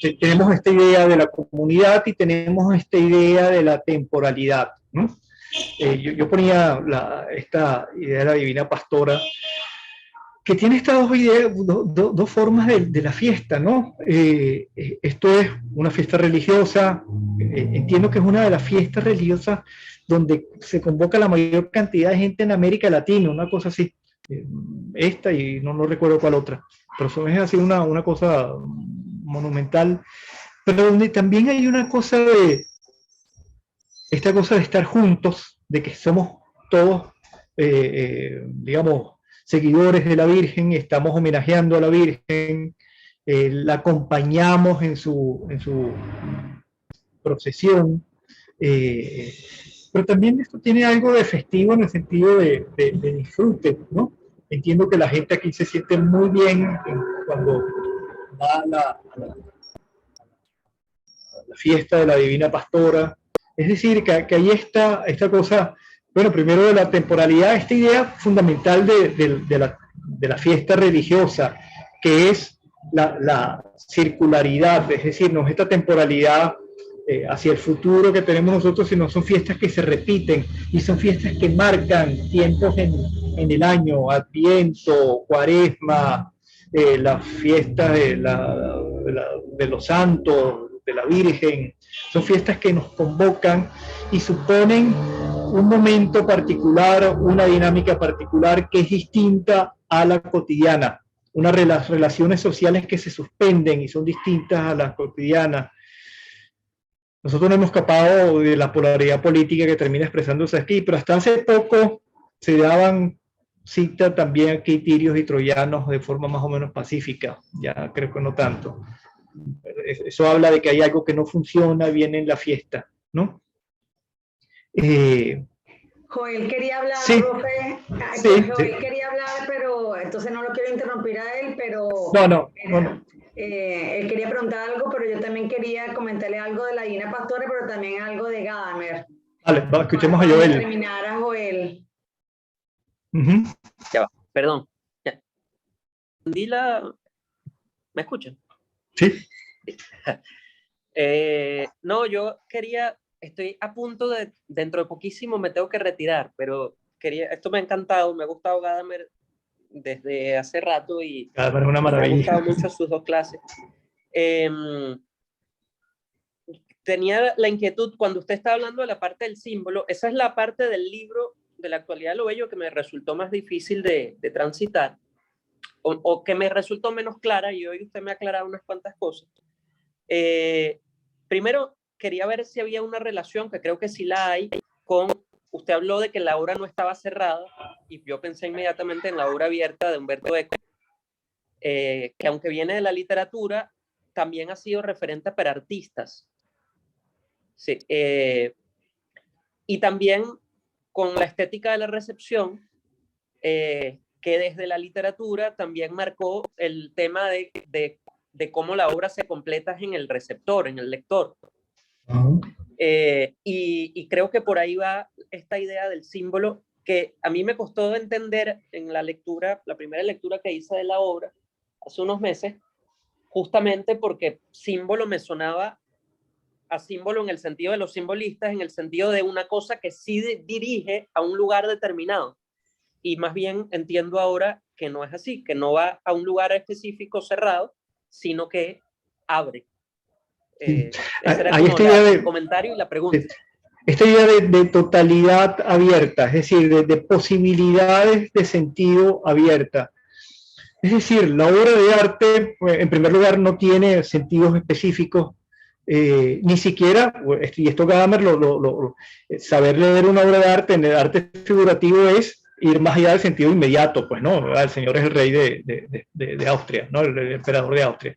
tenemos esta idea de la comunidad y tenemos esta idea de la temporalidad, ¿no? Yo ponía esta idea de la Divina Pastora, que tiene estas dos formas de la fiesta, ¿no? Esto es una fiesta religiosa, entiendo que es una de las fiestas religiosas donde se convoca la mayor cantidad de gente en América Latina, una cosa así, esta y no recuerdo cuál otra, pero eso es así una cosa monumental, pero donde también hay una cosa esta cosa de estar juntos, de que somos todos, digamos, seguidores de la Virgen, estamos homenajeando a la Virgen, la acompañamos en su procesión, pero también esto tiene algo de festivo en el sentido de disfrute, ¿no? Entiendo que la gente aquí se siente muy bien cuando va a la fiesta de la Divina Pastora. Es decir, que ahí está esta cosa, bueno, primero de la temporalidad, esta idea fundamental de la fiesta religiosa, que es la circularidad, es decir, no es esta temporalidad hacia el futuro que tenemos nosotros, sino son fiestas que se repiten y son fiestas que marcan tiempos en el año, Adviento, Cuaresma, las fiestas de los santos, de la Virgen, son fiestas que nos convocan y suponen un momento particular, una dinámica particular que es distinta a la cotidiana, las relaciones sociales que se suspenden y son distintas a las cotidianas. Nosotros no hemos escapado de la polaridad política que termina expresándose aquí, pero hasta hace poco se daban cita también aquí tirios y troyanos de forma más o menos pacífica, ya creo que no tanto. Eso habla de que hay algo que no funciona bien en la fiesta, ¿no? Joel quería hablar, sí, profe. Sí, Joel quería hablar, pero entonces no lo quiero interrumpir a él, pero... No. Él quería preguntar algo, pero yo también quería comentarle algo de la Divina Pastora, pero también algo de Gadamer. Vale, escuchemos a Joel. Para terminar a Joel. Ya va, perdón. Ya. ¿Me escuchan? Sí. No, yo estoy a punto dentro de poquísimo me tengo que retirar, pero esto me ha encantado, me ha gustado Gadamer desde hace rato y Gadamer es una maravilla. Me han gustado mucho sus dos clases. Tenía la inquietud, cuando usted está hablando de la parte del símbolo, esa es la parte del libro de la actualidad de lo bello que me resultó más difícil de transitar, o que me resultó menos clara, y hoy usted me ha aclarado unas cuantas cosas. Primero, quería ver si había una relación, que creo que sí la hay, usted habló de que la obra no estaba cerrada, y yo pensé inmediatamente en la obra abierta de Umberto Eco, que aunque viene de la literatura, también ha sido referente para artistas. Sí, y también con la estética de la recepción, que desde la literatura también marcó el tema de cómo la obra se completa en el receptor, en el lector. Y creo que por ahí va esta idea del símbolo, que a mí me costó entender en la primera lectura que hice de la obra hace unos meses, justamente porque símbolo me sonaba a símbolo en el sentido de los simbolistas, en el sentido de una cosa que sí dirige a un lugar determinado. Y más bien entiendo ahora que no es así, que no va a un lugar específico cerrado, sino que abre. Ese era como el comentario y la pregunta. Esta idea de totalidad abierta, es decir, de posibilidades de sentido abierta. Es decir, la obra de arte, en primer lugar, no tiene sentidos específicos, ni siquiera, y esto Gadamer, saber leer una obra de arte en el arte figurativo es ir más allá del sentido inmediato, pues no, el señor es el rey de Austria, ¿no? El emperador de Austria.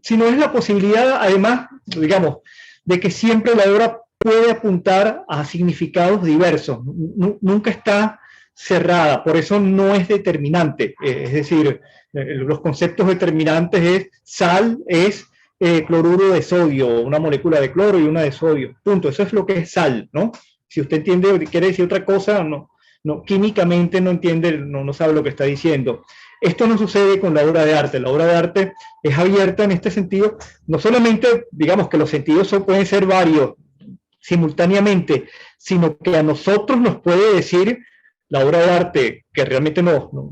Sino es la posibilidad, además, digamos, de que siempre la obra puede apuntar a significados diversos, nunca está cerrada, por eso no es determinante, es decir, los conceptos determinantes es sal, es cloruro de sodio, una molécula de cloro y una de sodio, punto, eso es lo que es sal, ¿no? Si usted entiende, quiere decir otra cosa, no químicamente no entiende, no sabe lo que está diciendo. Esto no sucede con la obra de arte. La obra de arte es abierta en este sentido. No solamente, digamos, que los sentidos pueden ser varios simultáneamente, sino que a nosotros nos puede decir la obra de arte que realmente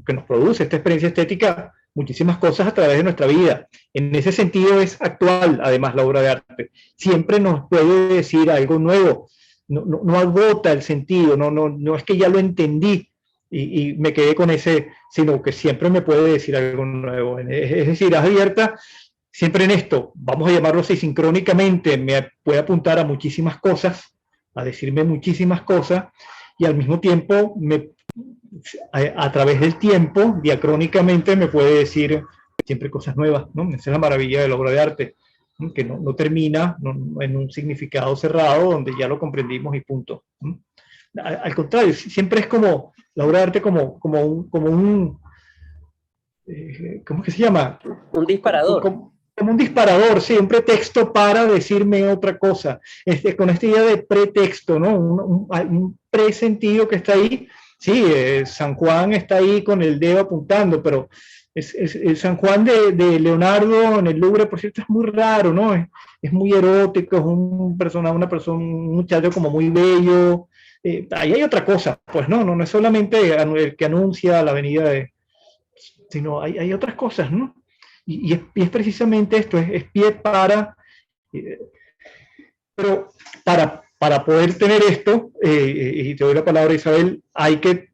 que nos produce esta experiencia estética muchísimas cosas a través de nuestra vida. En ese sentido es actual, además, la obra de arte. Siempre nos puede decir algo nuevo, no agota el sentido, no es que ya lo entendí y me quedé con ese, sino que siempre me puede decir algo nuevo. Es decir, es abierta siempre en esto, vamos a llamarlo así, sincrónicamente, me puede apuntar a muchísimas cosas, a decirme muchísimas cosas, y al mismo tiempo a través del tiempo, diacrónicamente, me puede decir siempre cosas nuevas, ¿no? Esa es la maravilla de la obra de arte, ¿no? Que no termina en un significado cerrado donde ya lo comprendimos y punto, ¿no? Al contrario, siempre es como la obra de arte como un ¿cómo es que se llama? Un disparador. Como un disparador, sí, un pretexto para decirme otra cosa. Con esta idea de pretexto, ¿no? Un presentido que está ahí. Sí, San Juan está ahí con el dedo apuntando, pero el San Juan de Leonardo en el Louvre, por cierto, es muy raro, ¿no? Es muy erótico, es un muchacho como muy bello. Ahí hay otra cosa, pues no es solamente el que anuncia la venida sino hay otras cosas, ¿no? Y es precisamente esto, es pie para... pero para poder tener esto, y te doy la palabra, Isabel, hay que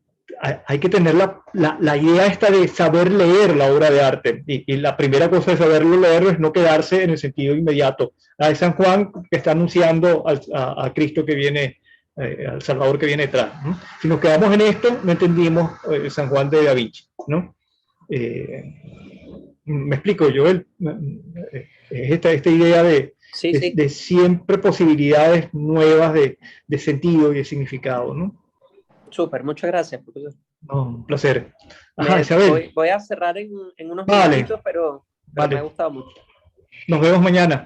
tener la idea esta de saber leer la obra de arte. Y la primera cosa de saberlo leer es no quedarse en el sentido inmediato. De San Juan que está anunciando a Cristo que viene, al Salvador que viene detrás, ¿no? Si nos quedamos en esto, no entendimos San Juan de Da Vinci, ¿no? Me explico, Joel. Esta idea Sí, sí. de siempre posibilidades nuevas de sentido y de significado, ¿no? Súper, muchas gracias, profesor. No, un placer. Ajá, Isabel. Voy a cerrar en unos Vale. minutitos, pero Vale. me ha gustado mucho. Nos vemos mañana.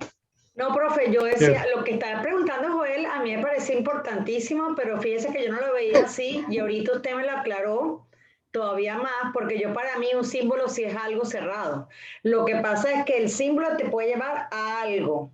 No, profe, yo decía, lo que estaba preguntando Joel, a mí me parecía importantísimo, pero fíjese que yo no lo veía así y ahorita usted me lo aclaró todavía más, porque para mí un símbolo sí es algo cerrado. Lo que pasa es que el símbolo te puede llevar a algo,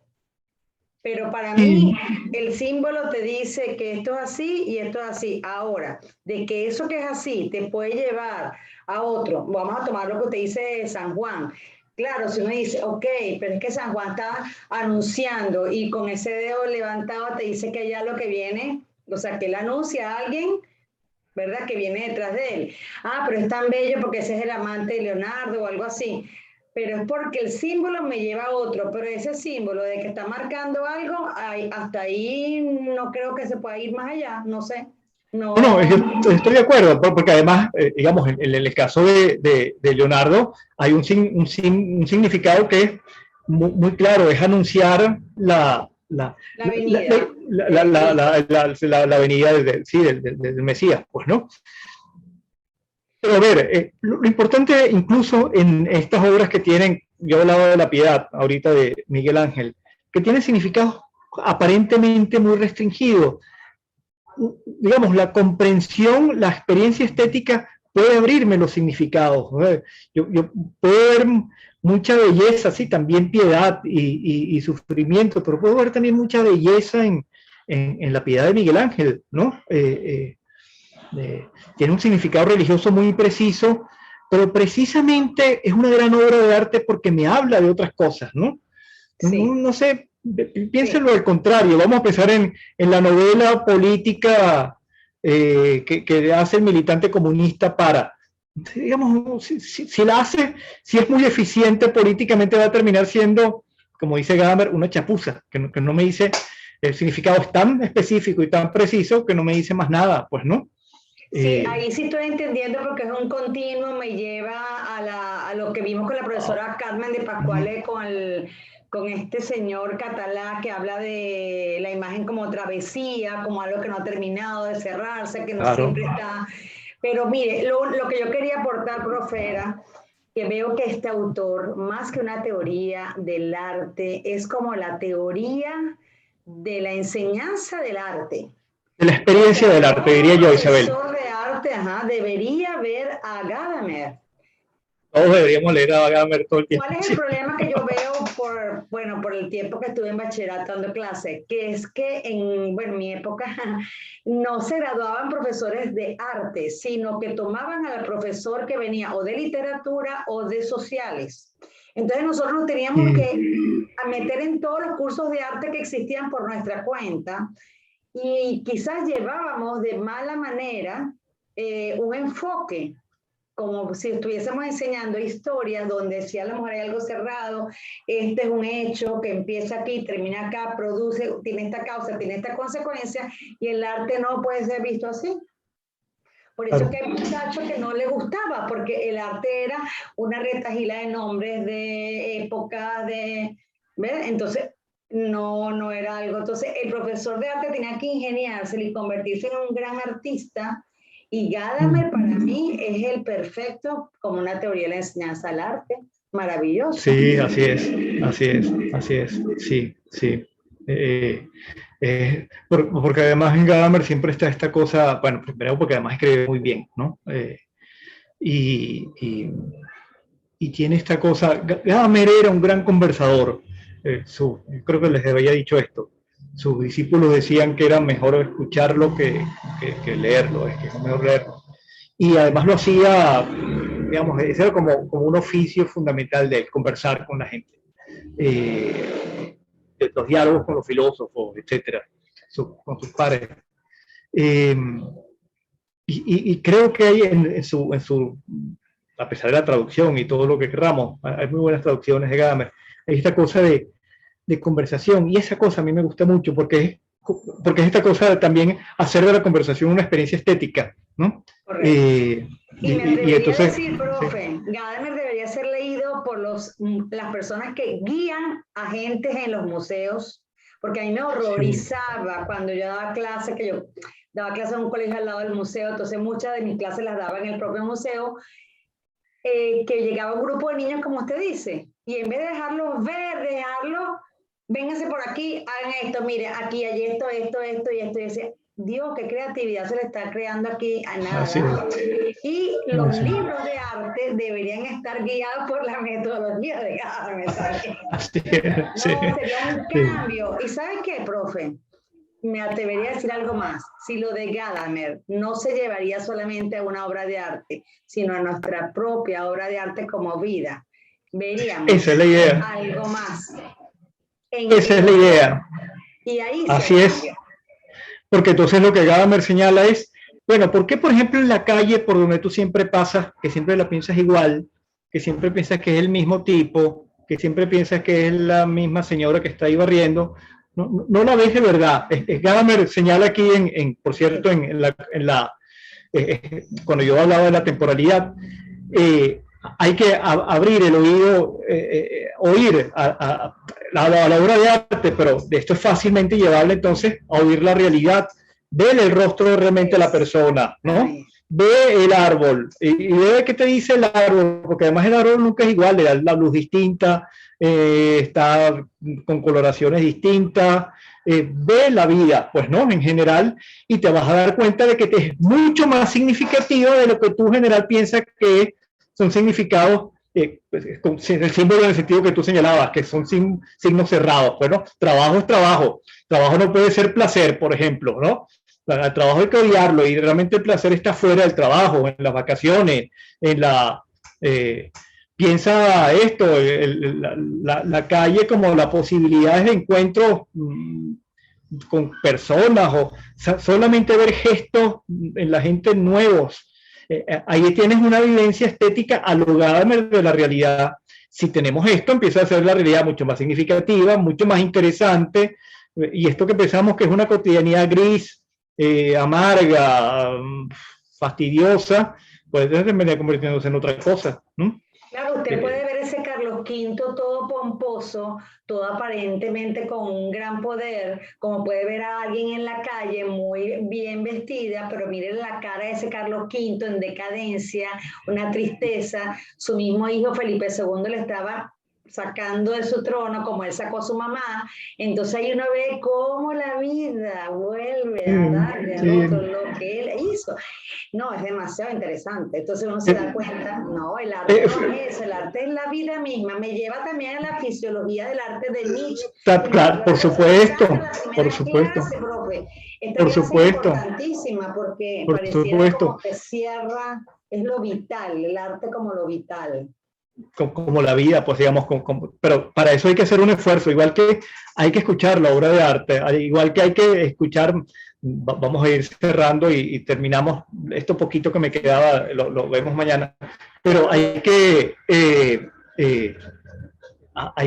pero para mí el símbolo te dice que esto es así y esto es así. Ahora, de que eso que es así te puede llevar a otro, vamos a tomar lo que usted dice de San Juan. Claro, si uno dice, ok, pero es que San Juan está anunciando y con ese dedo levantado te dice que ya lo que viene, o sea, que él anuncia a alguien, ¿verdad? Que viene detrás de él. Pero es tan bello porque ese es el amante de Leonardo o algo así. Pero es porque el símbolo me lleva a otro, pero ese símbolo de que está marcando algo, hasta ahí no creo que se pueda ir más allá, no sé. No, estoy de acuerdo, porque además, digamos, en el caso de Leonardo, hay un significado que es muy claro, es anunciar la venida. La venida del Mesías, pues, ¿no? Pero a ver, lo importante incluso en estas obras que tienen, yo hablaba de la Piedad ahorita de Miguel Ángel, que tienen significados aparentemente muy restringidos. Digamos, la comprensión, la experiencia estética puede abrirme los significados. Yo puedo ver mucha belleza, sí, también piedad y sufrimiento, pero puedo ver también mucha belleza en la Piedad de Miguel Ángel, ¿no? Tiene un significado religioso muy preciso, pero precisamente es una gran obra de arte porque me habla de otras cosas, ¿no? Sí. No sé, piénsenlo al contrario, vamos a pensar en la novela política que hace el militante comunista digamos, si la hace, si es muy eficiente políticamente, va a terminar siendo, como dice Gadamer, una chapuza, que no me dice, el significado es tan específico y tan preciso que no me dice más nada, pues, ¿no? Sí, ahí sí estoy entendiendo porque es un continuo, me lleva a lo que vimos con la profesora Carmen de Pascuale, con este señor catalán que habla de la imagen como travesía, como algo que no ha terminado de cerrarse, que no siempre está. Pero mire, lo que yo quería aportar, profe, era que veo que este autor, más que una teoría del arte, es como la teoría de la enseñanza del arte. De la experiencia del arte, diría yo, Isabel. El profesor de arte, debería ver a Gadamer. todos deberíamos leer a Gadamer todo el tiempo. ¿Cuál es el problema que yo veo por, bueno, por el tiempo que estuve en bachillerato dando clases? Que es que en, bueno, mi época no se graduaban profesores de arte, sino que tomaban al profesor que venía o de literatura o de sociales. Entonces nosotros teníamos que meter en todos los cursos de arte que existían por nuestra cuenta y quizás llevábamos de mala manera un enfoque, como si estuviésemos enseñando historias donde si a lo mejor hay algo cerrado, este es un hecho que empieza aquí, termina acá, produce, tiene esta causa, tiene esta consecuencia, y el arte no puede ser visto así. Por eso que hay muchachos que no les gustaba, porque el arte era una retahíla de nombres, de épocas, de... ¿ves? Entonces, no era algo. Entonces, el profesor de arte tenía que ingeniarse y convertirse en un gran artista. Y Gadamer para mí es el perfecto como una teoría de la enseñanza al arte. Maravilloso. Sí, así es, sí. Porque además en Gadamer siempre está esta cosa, bueno, primero porque además escribe muy bien, ¿no? Y tiene esta cosa, Gadamer era un gran conversador, creo que les había dicho esto, sus discípulos decían que era mejor escucharlo que leerlo, es que es mejor leerlo. Y además lo hacía, digamos, ese era como un oficio fundamental de él, conversar con la gente. Los diálogos con los filósofos, etcétera, con sus pares. Y creo que hay en su, a pesar de la traducción y todo lo que queramos, hay muy buenas traducciones de Gadamer, hay esta cosa de conversación, y esa cosa a mí me gusta mucho porque es esta cosa de también hacer de la conversación una experiencia estética, ¿no? Correcto. Y me atrevería entonces, a decir, profe, Gadamer debería ser leído por las personas que guían a gente en los museos, porque a mí me horrorizaba cuando yo daba clases, que yo daba clases en un colegio al lado del museo, entonces muchas de mis clases las daba en el propio museo, que llegaba un grupo de niños, como usted dice, y en vez de dejarlos ver, vénganse por aquí, hagan esto, mire, aquí hay esto, y decía, Dios, qué creatividad se le está creando aquí a nada. Y los libros de arte deberían estar guiados por la metodología de Gadamer. Sería un cambio. ¿Y sabe qué, profe? Me atrevería a decir algo más. Si lo de Gadamer no se llevaría solamente a una obra de arte, sino a nuestra propia obra de arte como vida, veríamos esa es la idea. Algo más. Esa es la idea. Y ahí así es. Porque entonces lo que Gadamer señala es, bueno, ¿por qué, por ejemplo, en la calle por donde tú siempre pasas, que siempre la piensas igual, que siempre piensas que es el mismo tipo, que siempre piensas que es la misma señora que está ahí barriendo, no la ves de verdad? Gadamer señala aquí, por cierto, cuando yo hablaba de la temporalidad, hay que abrir el oído, oír a la obra de arte, pero esto es fácilmente llevable entonces a oír la realidad, ver el rostro realmente de la persona, ¿no? Ve el árbol y ve qué te dice el árbol, porque además el árbol nunca es igual, le da la luz distinta, está con coloraciones distintas, ve la vida, pues no, en general, y te vas a dar cuenta de que te es mucho más significativa de lo que tú en general piensas que son significados, pues, el símbolo en el sentido que tú señalabas, que son signos cerrados. Bueno, trabajo es trabajo. Trabajo no puede ser placer, por ejemplo, ¿no? El trabajo hay que odiarlo y realmente el placer está fuera del trabajo, en las vacaciones, piensa esto, la calle como la posibilidad de encuentro con personas o solamente ver gestos en la gente nuevos. Ahí tienes una vivencia estética alugada de la realidad. Si tenemos esto, empieza a ser la realidad mucho más significativa, mucho más interesante, y esto que pensamos que es una cotidianidad gris, amarga, fastidiosa, puede terminar convirtiéndose en otra cosa, ¿no? Claro, usted puede ver ese Carlos V todo pomposo, todo aparentemente con un gran poder, como puede ver a alguien en la calle muy bien vestida, pero miren la cara de ese Carlos V en decadencia, una tristeza. Su mismo hijo Felipe II le estaba sacando de su trono como él sacó a su mamá. Entonces ahí uno ve cómo la vida vuelve a darle al otro lo que él hizo. No, es demasiado interesante. Entonces uno se da cuenta, no, el arte no es eso, el arte es la vida misma. Me lleva también a la fisiología del arte de Nietzsche. Claro, por supuesto, por supuesto. Esta Por clase supuesto. es importantísima porque Por pareciera supuesto. como que cierra, es lo vital, el arte como lo vital. Como la vida, pues digamos, pero para eso hay que hacer un esfuerzo, igual que hay que escuchar la obra de arte, igual que hay que escuchar, vamos a ir cerrando y terminamos esto poquito que me quedaba, lo vemos mañana, pero hay que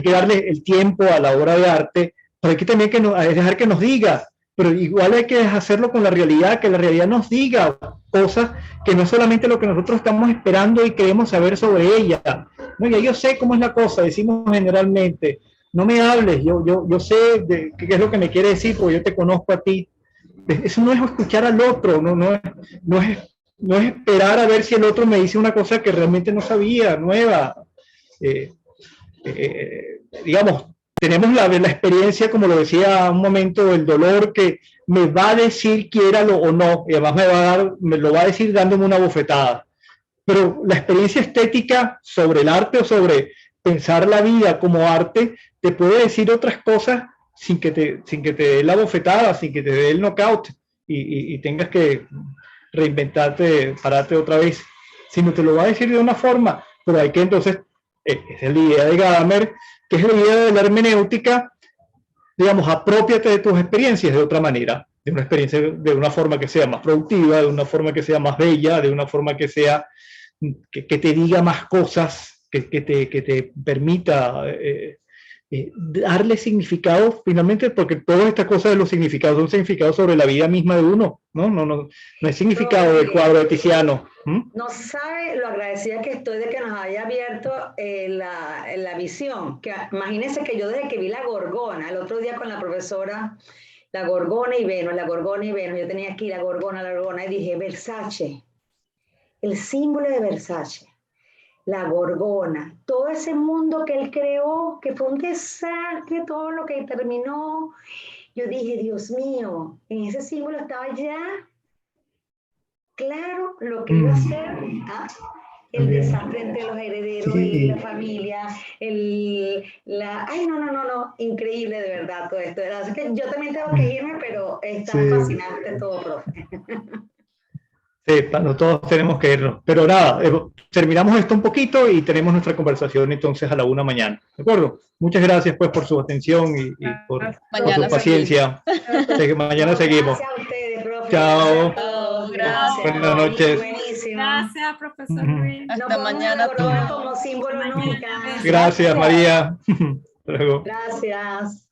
darle el tiempo a la obra de arte, pero hay que también dejar que nos diga, pero igual hay que hacerlo con la realidad, que la realidad nos diga cosas que no es solamente lo que nosotros estamos esperando y queremos saber sobre ella. No, ya yo sé cómo es la cosa, decimos generalmente, no me hables, yo sé qué es lo que me quiere decir, porque yo te conozco a ti. Eso no es escuchar al otro, no es esperar a ver si el otro me dice una cosa que realmente no sabía, nueva. Digamos, tenemos la experiencia, como lo decía un momento, el dolor que me va a decir quiéralo o no, y además me lo va a decir dándome una bofetada. Pero la experiencia estética sobre el arte o sobre pensar la vida como arte te puede decir otras cosas sin que te dé la bofetada, sin que te dé el knockout y tengas que reinventarte, pararte otra vez, sino te lo va a decir de una forma, pero hay que entonces, esa es la idea de Gadamer, que es la idea de la hermenéutica, digamos, apropiate de tus experiencias de otra manera, de una experiencia de una forma que sea más productiva, de una forma que sea más bella, de una forma que sea, que te diga más cosas, que te permita darle significado finalmente, porque todas estas cosas de los significados son significados sobre la vida misma de uno, no es significado del cuadro de Tiziano. No sabe lo agradecida que estoy de que nos haya abierto la visión. Que, imagínense que yo desde que vi la Gorgona, el otro día con la profesora, la Gorgona y Venus, yo tenía aquí la Gorgona, y dije, Versace, el símbolo de Versace, la Gorgona, todo ese mundo que él creó, que fue un desastre, todo lo que terminó. Yo dije, Dios mío, en ese símbolo estaba ya claro lo que iba a ser el desastre entre los herederos, sí. La familia, ay, no, increíble de verdad todo esto. Así que yo también tengo que irme, pero está fascinante todo, profe. Sí, no todos tenemos que irnos. Pero nada, terminamos esto un poquito y tenemos nuestra conversación entonces a la 1 mañana. ¿De acuerdo? Muchas gracias pues por su atención y por su paciencia. Mañana seguimos. Gracias a ustedes, profe. Chao. Gracias. Buenas noches. Buenísimo. Gracias, profesor Luis. Hasta mañana. Como símbolo nunca. Gracias, María. Luego. Gracias.